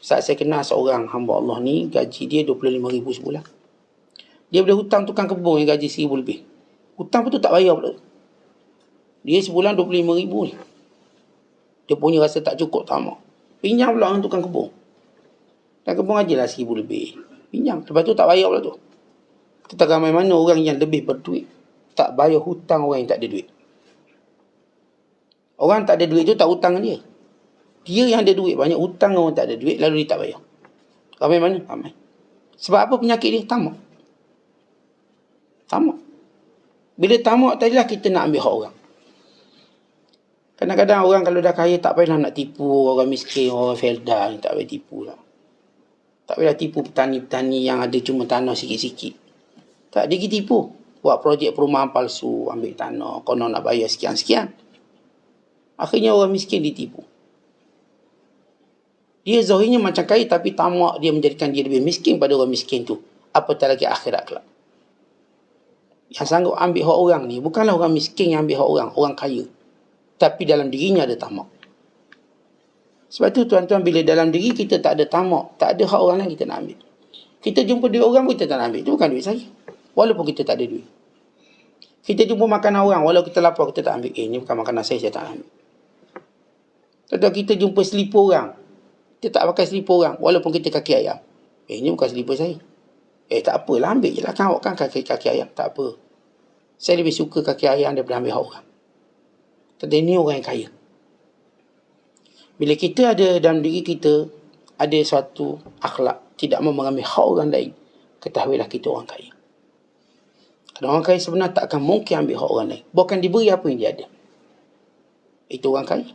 Saat saya kenal seorang hamba Allah ni, gaji dia 25,000 sebulan. Dia boleh hutang tukang kebun yang gaji 1,000 lebih. Hutang pun tu tak bayar pula. Dia sebulan 25,000 ni. Dia punya rasa tak cukup tamak. Pinjam pula dengan tukang kebun. Tukang kebun gajilah 1,000 lebih. Pinjam. Lepas tu tak bayar pula tu. Kita ramai mana orang yang lebih berduit tak bayar hutang orang yang tak ada duit. Orang tak ada duit tu tak hutang dia. Dia yang ada duit banyak hutang orang tak ada duit lalu dia tak bayar. Ramai mana? Ramai. Sebab apa penyakit dia? Tamak. Tamak. Bila tamak tadilah kita nak ambil hak orang. Kadang-kadang orang kalau dah kaya tak payahlah nak tipu orang miskin, orang felda ni tak payah tipu lah. Tak payah tipu petani-petani yang ada cuma tanah sikit-sikit. Tak, dia pergi tipu. Buat projek perumahan palsu, ambil tanah, konon nak bayar sekian-sekian. Akhirnya orang miskin ditipu. Dia zahirnya macam kaya tapi tamak dia menjadikan dia lebih miskin pada orang miskin tu. Apatah lagi akhirat kelak. Yang sanggup ambil hak orang ni bukanlah orang miskin yang ambil hak orang, orang kaya. Tapi dalam dirinya ada tamak. Sebab tu tuan-tuan, bila dalam diri kita tak ada tamak, tak ada hak orang lain kita nak ambil. Kita jumpa duit orang pun kita tak nak ambil. Itu bukan duit saya. Walaupun kita tak ada duit. Kita jumpa makanan orang, walau kita lapar kita tak ambil. Ini bukan makanan saya tak nak ambil. Tuan-tuan, kita jumpa selipar orang, kita tak pakai selipar orang, walaupun kita kaki ayam. Ini bukan selipar saya. Tak apalah, ambil je lah. Kan awak kan kaki ayam. Tak apa. Saya lebih suka kaki ayam daripada ambil hak orang. Tetapi ini orang yang kaya. Bila kita ada dalam diri kita ada suatu akhlak tidak mau mengambil hak orang lain, ketahuilah kita orang kaya. Kerana orang kaya sebenarnya tak akan mungkin ambil hak orang lain. Bukan diberi apa yang dia ada. Itu orang kaya.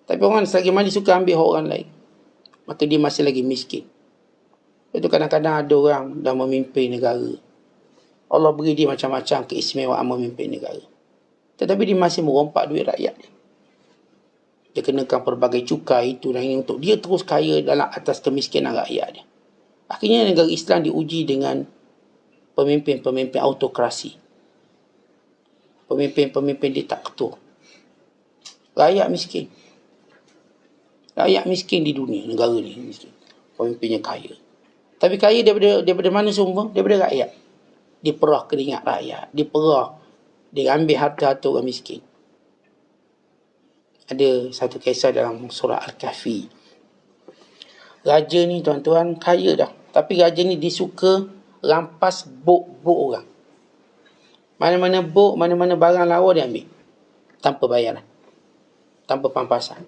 Tapi orang selagi mana suka ambil hak orang lain, maka dia masih lagi miskin. Itu kadang-kadang ada orang dah memimpin negara. Allah beri dia macam-macam keistimewaan memimpin negara. Tetapi dia masih merompak duit rakyat dia. Dia kenakan pelbagai cukai itu dan ini untuk dia terus kaya dalam atas kemiskinan rakyat dia. Akhirnya negara Islam diuji dengan pemimpin-pemimpin autokrasi. Pemimpin-pemimpin diktator. Rakyat miskin. Rakyat miskin di dunia, negara ni miskin. Pemimpinnya kaya. Tapi kaya daripada mana semua? Daripada rakyat. Diperah keringat rakyat. Dia ambil harta-harta orang miskin. Ada satu kisah dalam surah Al-Kahfi. Raja ni tuan-tuan kaya dah. Tapi raja ni disuka rampas bok-bok orang. Mana-mana bok, mana-mana barang lawa dia ambil. Tanpa bayaran. Tanpa pampasan.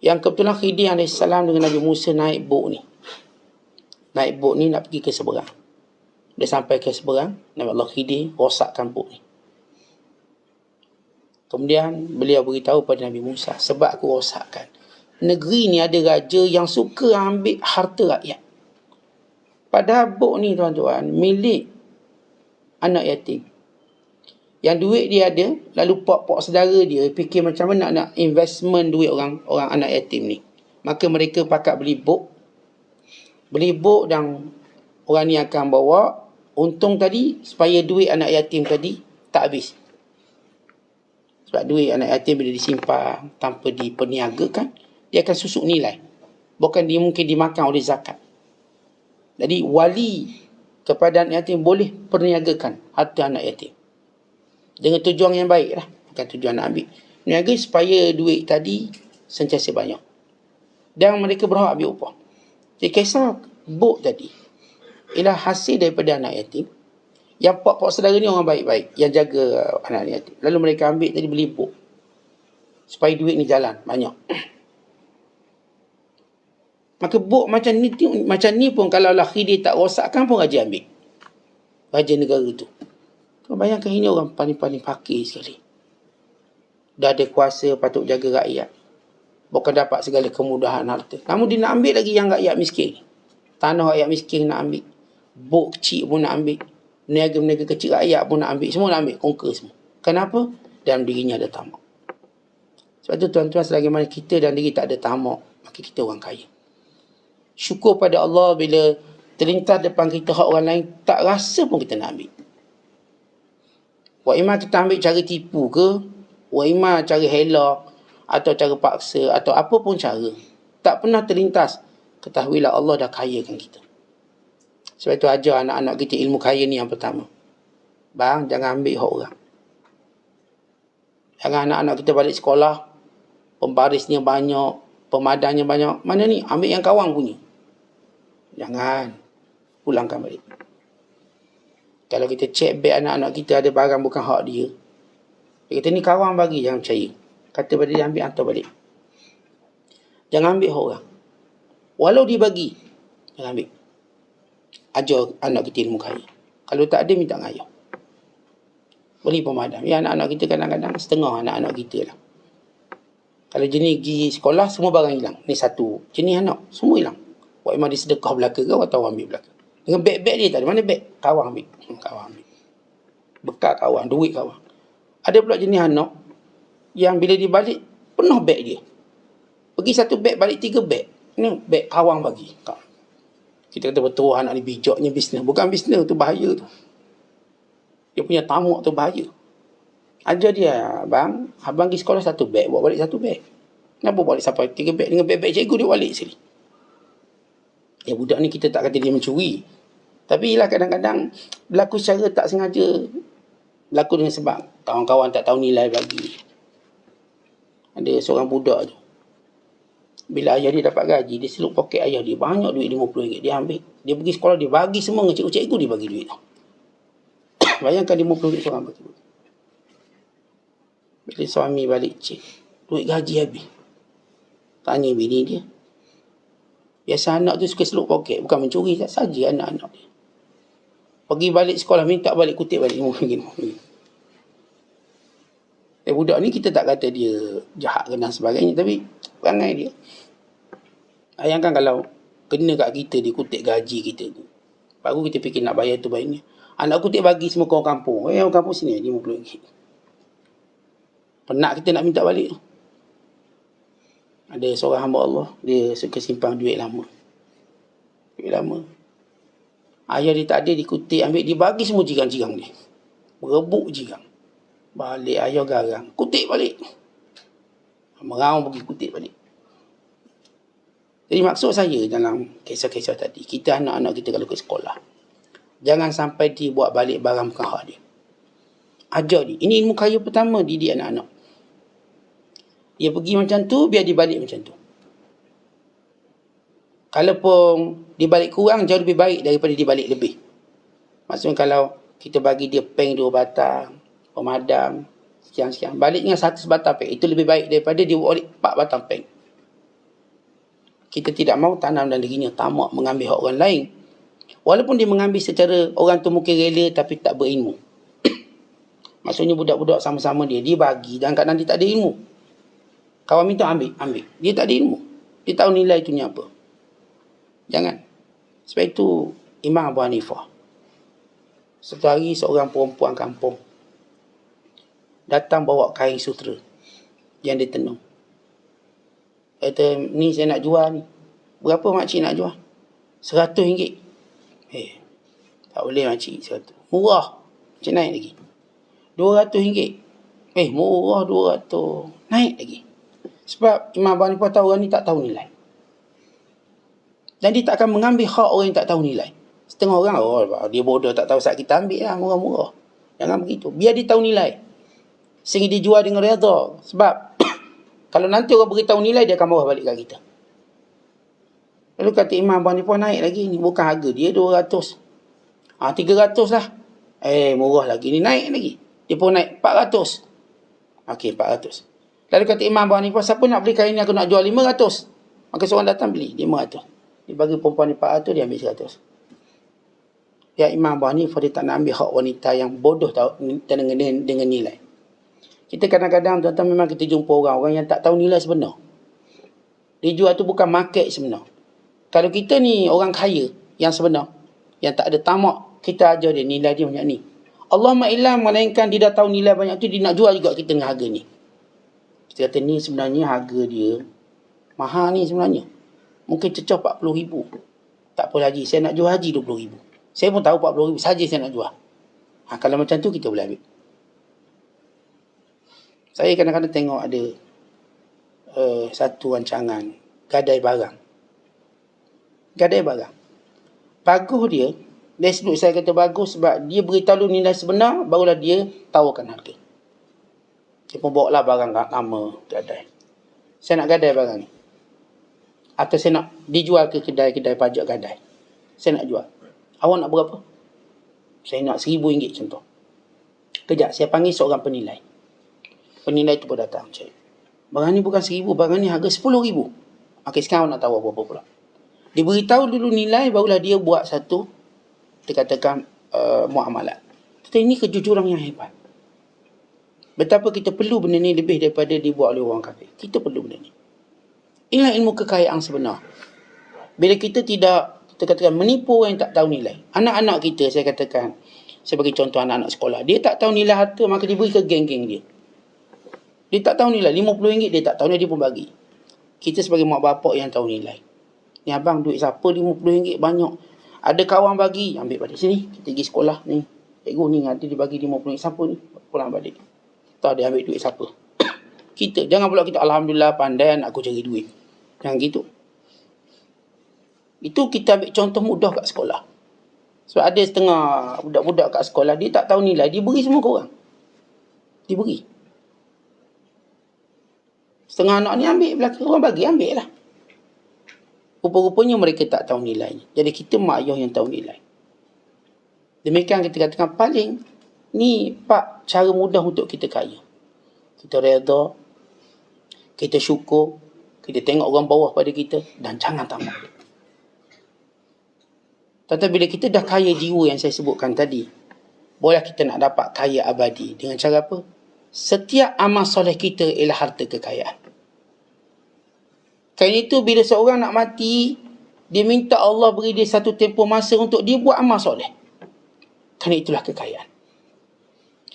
Yang kebetulan Khidir AS dengan Nabi Musa naik bok ni. Naik bok ni nak pergi ke seberang. Dia sampai ke seberang, Nabi Allah Khidir rosakkan bok ni. Kemudian beliau beritahu pada Nabi Musa, sebab aku rosakkan. Negeri ni ada raja yang suka ambil harta rakyat. Padahal bok ni tuan-tuan, milik anak yatim. Yang duit dia ada, lalu pok-pok saudara dia fikir macam mana nak investment duit orang anak yatim ni. Maka mereka pakat beli bok. Beli bok dan orang ni akan bawa untung tadi supaya duit anak yatim tadi tak habis. Sebab duit anak yatim bila disimpan tanpa diperniagakan, dia akan susuk nilai. Bukan dia mungkin dimakan oleh zakat. Jadi wali kepada anak yatim boleh perniagakan harta anak yatim. Dengan tujuan yang baik lah. Bukan tujuan nak ambil. Niaga supaya duit tadi sentiasa banyak. Dan mereka berhak ambil upah. Jadi kisah bok tadi ialah hasil daripada anak yatim Yang pok-pok saudara ni orang baik-baik, yang jaga anak ni. Lalu mereka ambil tadi beli buku supaya duit ni jalan banyak. Maka buk macam ni pun kalau laki dia tak rosakkan pun raja ambil. Raja negara tu. Kau bayangkan ini orang paling-paling fakir sekali. Dah ada kuasa patut jaga rakyat. Bukan dapat segala kemudahan harta. Namun dia nak ambil lagi yang rakyat miskin. Tanah rakyat miskin nak ambil. Buk kecil pun nak ambil. Niaga-niaga kecil rakyat pun nak ambil. Semua nak ambil. Conquer semua. Kenapa? Dalam dirinya ada tamak. Sebab tu tuan-tuan, selagi mana kita dan diri tak ada tamak, maka kita orang kaya. Syukur pada Allah bila terlintas depan kita hak orang lain, tak rasa pun kita nak ambil. Wa imma kita ambil cara tipu ke, wa imma cara hela atau cara paksa atau apa pun cara, tak pernah terlintas, ketahuilah Allah dah kayakan kita. Sebab itu ajar anak-anak kita ilmu kaya ni yang pertama. Bang, jangan ambil hak orang. Jangan anak-anak kita balik sekolah, pembarisnya banyak, pemadangnya banyak. Mana ni? Ambil yang kawan punya. Jangan. Pulangkan balik. Kalau kita cek beg anak-anak kita ada barang bukan hak dia, dia kata ni kawan bagi, jangan percaya. Kata pada dia ambil, hantar balik. Jangan ambil hak orang. Walau dia bagi, jangan ambil. Ajar anak kita ilmu kaya. Kalau tak ada, minta dengan ayah. Beli pemadam. Ya, anak-anak kita kadang-kadang setengah anak-anak kita lah. Kalau jenis pergi sekolah, semua barang hilang. Ni satu. Jenis anak, semua hilang. Buat memang dia sedekah belaka ke, atau ambil belaka. Dengan beg-beg dia tak ada. Mana beg? Kawan ambil. Kawan ambil. Bekal kawan, duit kawan. Ada pula jenis anak yang bila dia balik, penuh beg dia. Pergi satu beg, balik 3 beg. Ni beg kawan bagi. Kita kata betul anak ni bijaknya bisnes. Bukan bisnes, tu bahaya tu. Dia punya tamak tu bahaya. Ajar dia, bang, abang pergi sekolah 1 beg, bawa balik 1 beg. Kenapa balik sampai 3 beg? Dengan beg-beg cikgu dia balik sini. Ya, budak ni kita tak kata dia mencuri. Tapi ialah kadang-kadang berlaku secara tak sengaja. Berlaku dengan sebab kawan-kawan tak tahu nilai bagi. Ada seorang budak tu, bila ayah dia dapat gaji, dia selup poket ayah dia, banyak duit RM50. Dia ambil. Dia pergi sekolah, dia bagi semua dengan cikgu-cikgu, dia bagi duit tu. Bayangkan RM50 seorang bagi. Bila suami balik cek, duit gaji habis. Tanya bini dia. Biasa anak tu suka selup poket, bukan mencuri saja anak-anak dia. Pergi balik sekolah, minta balik, kutip balik RM50. Budak ni kita tak kata dia jahat dan sebagainya, tapi perangai dia. Bayangkan kalau kena kat kita, dia kutip gaji kita tu. Baru kita fikir nak bayar tu bayar ni. Anak kutip bagi semua orang kampung. Orang kampung sini RM50. Penat kita nak minta balik tu. Ada seorang hamba Allah, dia suka simpan duit lama. Duit lama. Ayah dia tak ada, dia kutip, ambil, dia bagi semua jirang-jirang dia. Berebut jirang. Balik ayah garang, kutip balik. Merau pergi kutip balik. Jadi maksud saya dalam kisah-kisah tadi, kita anak-anak kita kalau ke sekolah, jangan sampai dia buat balik barang bukan hak dia. Ajar dia. Ini ilmu kaya pertama, didik anak-anak. Dia pergi macam tu, biar dia balik macam tu. Kalaupun dia balik kurang, jauh lebih baik daripada dia balik lebih. Maksudnya kalau kita bagi dia peng 2 batang, pemadam, sekian-sekian, balik dengan 100 batang peng, itu lebih baik daripada dia balik 4 batang peng. Kita tidak mahu tanam dalam dirinya tamak mengambil hak orang lain. Walaupun dia mengambil secara orang tu mungkin rela tapi tak berilmu. Maksudnya budak-budak sama-sama dia bagi dan kadang dia tak ada ilmu. Kawan minta ambil. Dia tak ada ilmu. Dia tahu nilai tu ni apa. Jangan. Sebab itu Imam Abu Hanifah, satu hari seorang perempuan kampung datang bawa kain sutera yang dia tenung. Kata, ni saya nak jual ni. Berapa makcik nak jual? RM100. Tak boleh makcik, 100. Murah. Macam naik lagi. RM200. Murah 200. Naik lagi. Sebab Imam Abu Hanifah tahu orang ni tak tahu nilai. Dan dia tak akan mengambil hak orang yang tak tahu nilai. Setengah orang, dia bodoh tak tahu saat kita ambil lah, murah-murah. Jangan begitu. Biar dia tahu nilai. Sehingga dia jual dengan redha. Sebab kalau nanti orang beritahu nilai, dia akan marah balik kat kita. Lalu kata Imam Abu Hanifah, naik lagi. Ni bukan harga dia 200. 300 lah. Murah lagi. Ni naik lagi. Dia pun naik 400. Okey, 400. Lalu kata Imam Abu Hanifah, siapa nak beli kain ni, aku nak jual 500. Maka seorang datang beli 500. Dia bagi perempuan ni 400, dia ambil 100. Ya, Imam Abu Hanifah dia tak nak ambil hak wanita yang bodoh dengan nilai. Kita kadang-kadang tuan-tuan memang kita jumpa orang yang tak tahu nilai sebenar. Dia jual tu bukan market sebenar. Kalau kita ni orang kaya yang sebenar, yang tak ada tamak, kita ajar dia nilai dia banyak ni. Allahumma illa melainkan dia dah tahu nilai banyak tu, dia nak jual juga kita dengan harga ni. Kita kata ni sebenarnya harga dia mahal ni sebenarnya. Mungkin cecah 40,000. Tak apa lagi, saya nak jual haji 20,000. Saya pun tahu 40,000 saja saya nak jual. Kalau macam tu kita boleh ambil. Saya kadang-kadang tengok ada satu rancangan gadai barang. Gadai barang. Bagus dia. Dari sudut saya kata bagus sebab dia beritahu nilai sebenar, barulah dia tawarkan harga. Dia pun bawa lah barang lama gadai. Saya nak gadai barang ni. Atau saya nak dijual ke kedai-kedai pajak gadai. Saya nak jual. Awak nak berapa? Saya nak RM1,000 contoh. Kejap, saya panggil seorang penilai. Penilai tu pun datang. Cik, barang ni bukan RM1,000, barang ni harga RM10,000. Okey, sekarang awak nak tahu berapa pula. Dia beritahu dulu nilai, barulah dia buat satu, kita katakan muamalat. Tetapi ini kejujuran yang hebat. Betapa kita perlu benda ni lebih daripada dibuat oleh orang kafir. Kita perlu benda ni. Inilah ilmu kekayaan sebenar. Bila kita tidak, kita katakan, menipu orang yang tak tahu nilai. Anak-anak kita, saya katakan, saya bagi contoh anak-anak sekolah. Dia tak tahu nilai harta, maka dia beri ke geng-geng dia. Dia tak tahu nilai. RM50 dia tak tahu nilai, dia pun bagi. Kita sebagai mak bapak yang tahu nilai. Ni abang, duit siapa RM50 banyak. Ada kawan bagi, ambil balik sini. Kita pergi sekolah ni. Cikgu ni ada dia bagi RM50. Siapa ni? Pulang balik. Tak, dia ambil duit siapa. Kita, jangan pula kita, alhamdulillah pandai aku cari duit. Jangan gitu. Itu kita ambil contoh mudah kat sekolah. Sebab ada setengah budak-budak kat sekolah, dia tak tahu nilai, dia beri semua ke orang. Dia beri. Setengah anak ni ambil, belakang orang bagi, ambil lah. Rupa-rupanya mereka tak tahu nilainya. Jadi kita mak ayah yang tahu nilai. Demikian kita katakan paling, ni pak cara mudah untuk kita kaya. Kita redha, kita syukur, kita tengok orang bawah pada kita, dan jangan tamak. Tetapi bila kita dah kaya jiwa yang saya sebutkan tadi, boleh kita nak dapat kaya abadi. Dengan cara apa? Setiap amal soleh kita ialah harta kekayaan. Kerana itu bila seorang nak mati, dia minta Allah beri dia satu tempoh masa untuk dia buat amal soleh. Kerana itulah kekayaan.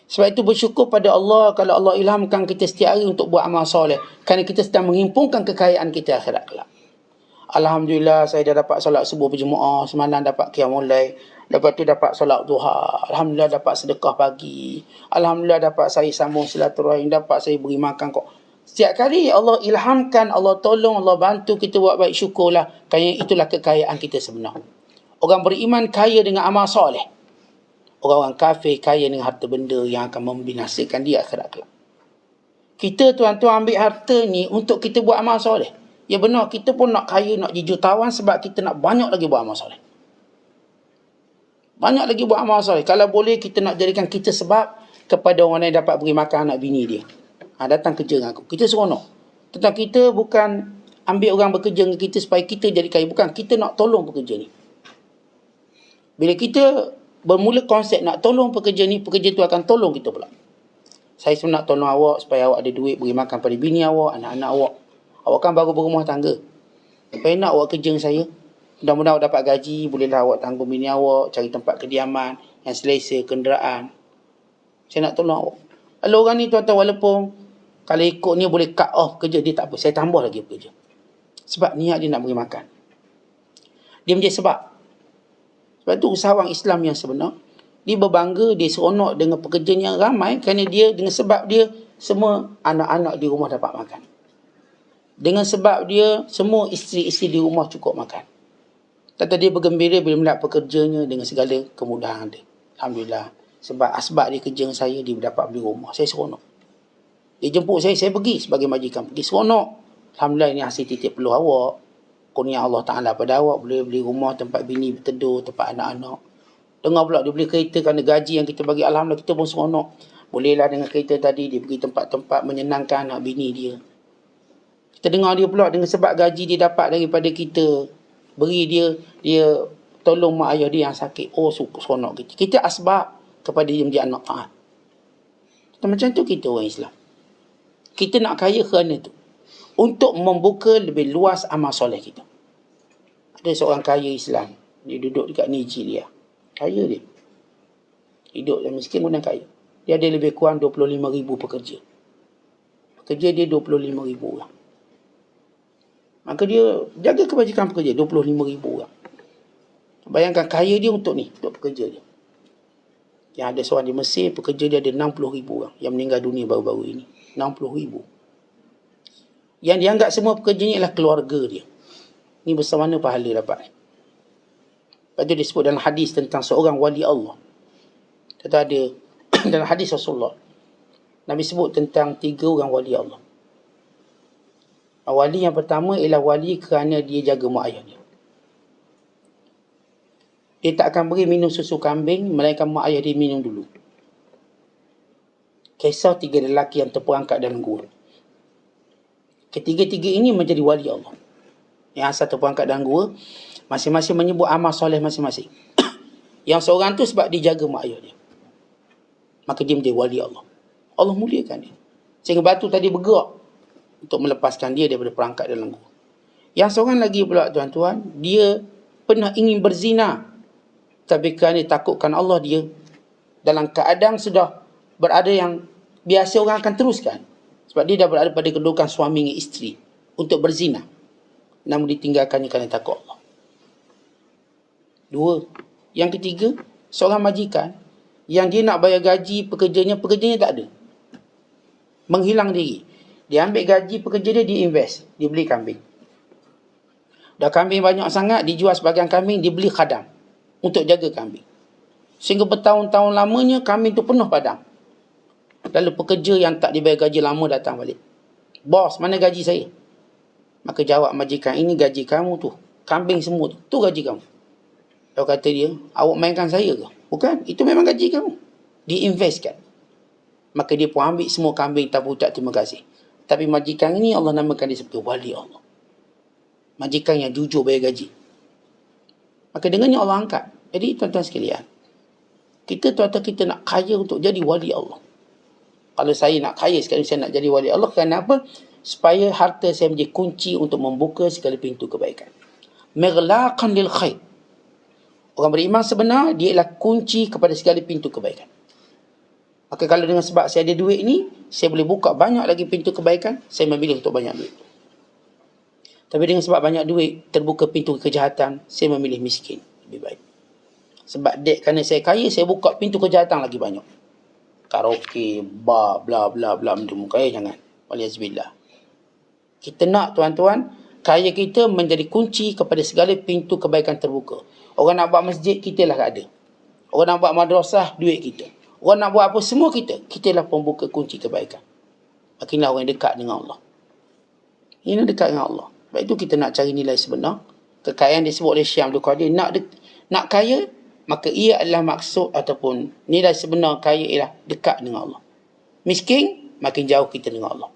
Sebab itu bersyukur pada Allah kalau Allah ilhamkan kita setiap hari untuk buat amal soleh. Kerana kita sedang menghimpunkan kekayaan kita akhirat kelak. Alhamdulillah saya dah dapat solat subuh berjemaah, semalam dapat qiyamul lail, lepas tu dapat solat duha, alhamdulillah dapat sedekah pagi, alhamdulillah dapat saya sambung silaturahim, dapat saya beri makan kok. Setiap kali Allah ilhamkan, Allah tolong, Allah bantu kita buat baik, syukurlah. Kerana itulah kekayaan kita sebenar. Orang beriman kaya dengan amal soleh. Orang-orang kafir kaya dengan harta benda yang akan membinasakan dia akhirat kelak. Kita tuan-tuan ambil harta ni untuk kita buat amal soleh. Ya benar, kita pun nak kaya, nak jadi jutawan sebab kita nak banyak lagi buat amal soleh. Banyak lagi buat amal soleh. Kalau boleh kita nak jadikan kita sebab kepada orang lain dapat beri makan anak bini dia. Datang kerja dengan aku. Kita seronok. Tetapi kita bukan ambil orang bekerja dengan kita supaya kita jadi kaya. Bukan, kita nak tolong pekerja ni. Bila kita bermula konsep nak tolong pekerja ni, pekerja tu akan tolong kita pula. Saya sebenarnya nak tolong awak supaya awak ada duit beri makan pada bini awak, anak-anak awak. Awak kan baru berumah tangga. Supaya nak awak kerja dengan saya. Mudah-mudahan awak dapat gaji, bolehlah awak tanggung bini awak, cari tempat kediaman yang selesa, kenderaan. Saya nak tolong awak. Lalu orang ni tuan-tuan, walaupun kalau ikut ni boleh cut off kerja, dia tak apa. Saya tambah lagi kerja. Sebab niat dia nak beri makan. Dia menjadi sebab. Sebab itu usahawan Islam yang sebenar, dia berbangga, dia seronok dengan pekerjaan yang ramai kerana dia, dengan sebab dia, semua anak-anak di rumah dapat makan. Dengan sebab dia, semua isteri-isteri di rumah cukup makan. Tetapi dia bergembira bila melihat pekerjanya dengan segala kemudahan dia. Alhamdulillah. Sebab asbab dia kerja dengan saya, dia dapat beli rumah. Saya seronok. Dia jemput saya pergi sebagai majikan. Pergi seronok. Alhamdulillah, ini hasil titip peluh awak. Kurnia Allah Ta'ala pada awak, boleh beli rumah, tempat bini berteduh, tempat anak-anak. Dengar pula dia beli kereta kerana gaji yang kita bagi. Alhamdulillah, kita pun seronok. Bolehlah dengan kereta tadi, dia pergi tempat-tempat menyenangkan anak bini dia. Kita dengar dia pula dengan sebab gaji dia dapat daripada kita, beri dia tolong mak ayah dia yang sakit. Oh, seronok kita. Kita asbab kepada dia menjadi anak taat. Macam tu kita orang Islam. Kita nak kaya kerana tu, untuk membuka lebih luas amal soleh kita. Ada seorang kaya Islam, dia duduk dekat Nigeria. Kaya dia. Hidup dan miskin pun kaya. Dia ada lebih kurang 25,000 pekerja. Pekerja dia 25,000 orang. Maka dia jaga kebajikan pekerja 25,000 orang. Bayangkan kaya dia untuk ni, untuk pekerja dia. Yang ada seorang di Mesir, pekerja dia ada 60,000 orang yang meninggal dunia baru-baru ini. 60,000. Yang dianggap semua pekerja ni adalah keluarga dia. Ni besar mana pahala dapat. Lepas tu disebut dalam hadis tentang seorang wali Allah. Kata ada dalam hadis Rasulullah, Nabi sebut tentang 3 orang wali Allah. Wali yang pertama ialah wali kerana dia jaga mak ayah dia. Dia tak akan beri minum susu kambing, melainkan mak ayah dia minum dulu. Kisah 3 lelaki yang terperangkap dalam gua. Ketiga-tiga ini menjadi wali Allah. Yang asal terperangkap dalam gua, masing-masing menyebut amal soleh masing-masing. Yang seorang tu sebab dia jaga mak ayah dia, maka dia menjadi wali Allah. Allah muliakan dia. Sehingga batu tadi bergerak untuk melepaskan dia daripada perangkap dalam gua. Yang seorang lagi pula tuan-tuan, dia pernah ingin berzina, tapi kerana takutkan Allah, dia dalam keadaan sudah berada yang biasa orang akan teruskan. Sebab dia dah berada pada kedudukan suami dengan isteri untuk berzina, namun ditinggalkannya kerana takut Allah. 2. Yang ketiga, seorang majikan yang dia nak bayar gaji pekerjanya tak ada. Menghilang diri. Dia ambil gaji pekerja dia invest. Dia beli kambing. Dah kambing banyak sangat, dijual sebagian kambing, dia beli khadam untuk jaga kambing. Sehingga bertahun-tahun lamanya kambing tu penuh padang. Lalu pekerja yang tak dibayar gaji lama datang balik. Bos, mana gaji saya? Maka jawab majikan, ini gaji kamu tu. Kambing semua tu. Tu gaji kamu. Lalu kata dia, awak mainkan saya ke? Bukan, itu memang gaji kamu. Diinvestkan. Maka dia pun ambil semua kambing tanpa ucap terima kasih. Tapi majikan ini Allah namakan dia sebagai wali Allah. Majikan yang jujur bayar gaji. Maka dengannya Allah angkat. Jadi tuan-tuan sekalian, kita nak kaya untuk jadi wali Allah. Kalau saya nak kaya sekali, saya nak jadi wali Allah. Kenapa? Supaya harta saya menjadi kunci untuk membuka segala pintu kebaikan. Maghlaqan lil khair. Orang beriman sebenar, dia ialah kunci kepada segala pintu kebaikan. Maka kalau dengan sebab saya ada duit ni, saya boleh buka banyak lagi pintu kebaikan, saya memilih untuk banyak duit. Tapi dengan sebab banyak duit, terbuka pintu kejahatan, saya memilih miskin. Lebih baik. Sebab kerana saya kaya, saya buka pintu kejahatan lagi banyak. Karaoke, bar, bla bla bla, macam kaya jangan. Waliyazubillah. Kita nak tuan-tuan, kaya kita menjadi kunci kepada segala pintu kebaikan terbuka. Orang nak buat masjid, kita lah ada. Orang nak buat madrasah, duit kita. Orang nak buat apa, semua kita. Kita lah pembuka kunci kebaikan. Makinlah orang yang dekat dengan Allah. Ini dekat dengan Allah. Sebab itu kita nak cari nilai sebenar. Kekayaan disebut oleh Syekh Abdul Qadir. Nak kaya, maka ia adalah maksud ataupun nilai sebenar kaya ialah dekat dengan Allah. Miskin, makin jauh kita dengan Allah.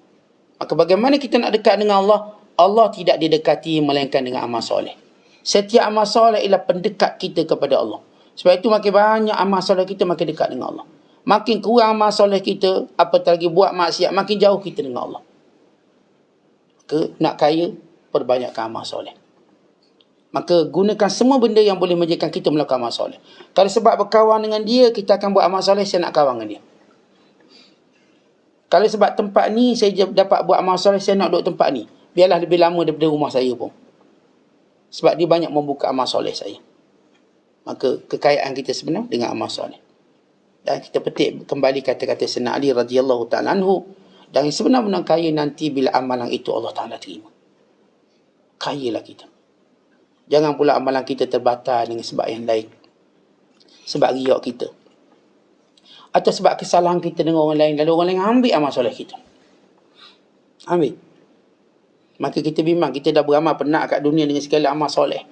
Maka bagaimana kita nak dekat dengan Allah? Allah tidak didekati melainkan dengan amal soleh. Setiap amal soleh ialah pendekat kita kepada Allah. Sebab itu makin banyak amal soleh kita, makin dekat dengan Allah. Makin kurang amal soleh kita, apatah lagi buat maksiat, makin jauh kita dengan Allah. Nak kaya, perbanyakkan amal soleh. Maka gunakan semua benda yang boleh menjadikan kita melakukan amal soleh. Kalau sebab berkawan dengan dia, kita akan buat amal soleh, saya nak kawan dengan dia. Kalau sebab tempat ni, saya dapat buat amal soleh, saya nak duduk tempat ni. Biarlah lebih lama daripada rumah saya pun. Sebab dia banyak membuka amal soleh saya. Maka kekayaan kita sebenar dengan amal soleh. Dan kita petik kembali kata-kata Sayyidina Ali radhiyallahu ta'ala anhu. Dan yang sebenar-benar kaya nanti bila amalan itu Allah Ta'ala terima. Kayalah kita. Jangan pula amalan kita terbatal dengan sebab yang lain. Sebab riak kita. Atau sebab kesalahan kita dengan orang lain. Lalu orang lain ambil amal soleh kita. Ambil. Maka kita bimbang. Kita dah beramal penat kat dunia dengan segala amal soleh.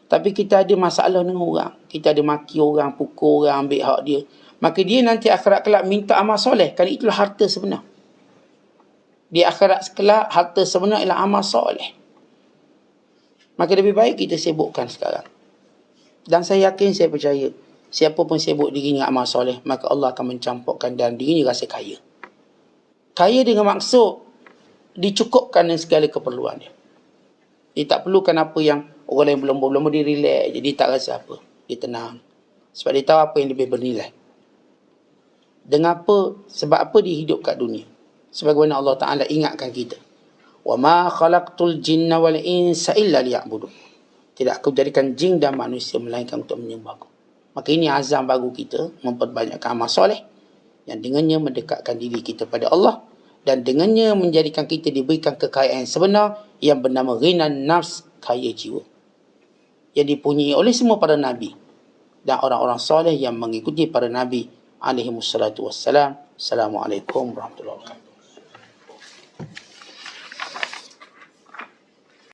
Tapi kita ada masalah dengan orang. Kita ada maki orang, pukul orang, ambil hak dia. Maka dia nanti akhirat kelak minta amal soleh. Kerana itulah harta sebenar. Di akhirat kelak, harta sebenar ialah amal soleh. Maka lebih baik kita sibukkan sekarang. Dan saya yakin, saya percaya, siapa pun sibuk diri dengan amal soleh, maka Allah akan mencampurkan dalam dirinya rasa kaya. Kaya dengan maksud dicukupkan dengan segala keperluan dia. Dia tak perlukan apa yang orang lain belum dia relax je. Dia tak rasa apa. Dia tenang. Sebab dia tahu apa yang lebih bernilai. Dengan apa, sebab apa dia hidup kat dunia. Sebagaimana Allah Ta'ala ingatkan kita. وَمَا خَلَقْتُ الْجِنَّ وَالْإِنسَ إِلَّا لِيَعْبُدُونَ. Tidak aku jadikan jin dan manusia melainkan untuk menyembah aku. Maka ini azam baru kita memperbanyakkan amal soleh yang dengannya mendekatkan diri kita pada Allah dan dengannya menjadikan kita diberikan kekayaan sebenar yang bernama ghinan nafs, kaya jiwa, yang dipunyai oleh semua para nabi dan orang-orang soleh yang mengikuti para nabi alaihi wassalatu wassalam. Assalamualaikum warahmatullahi wabarakatuh.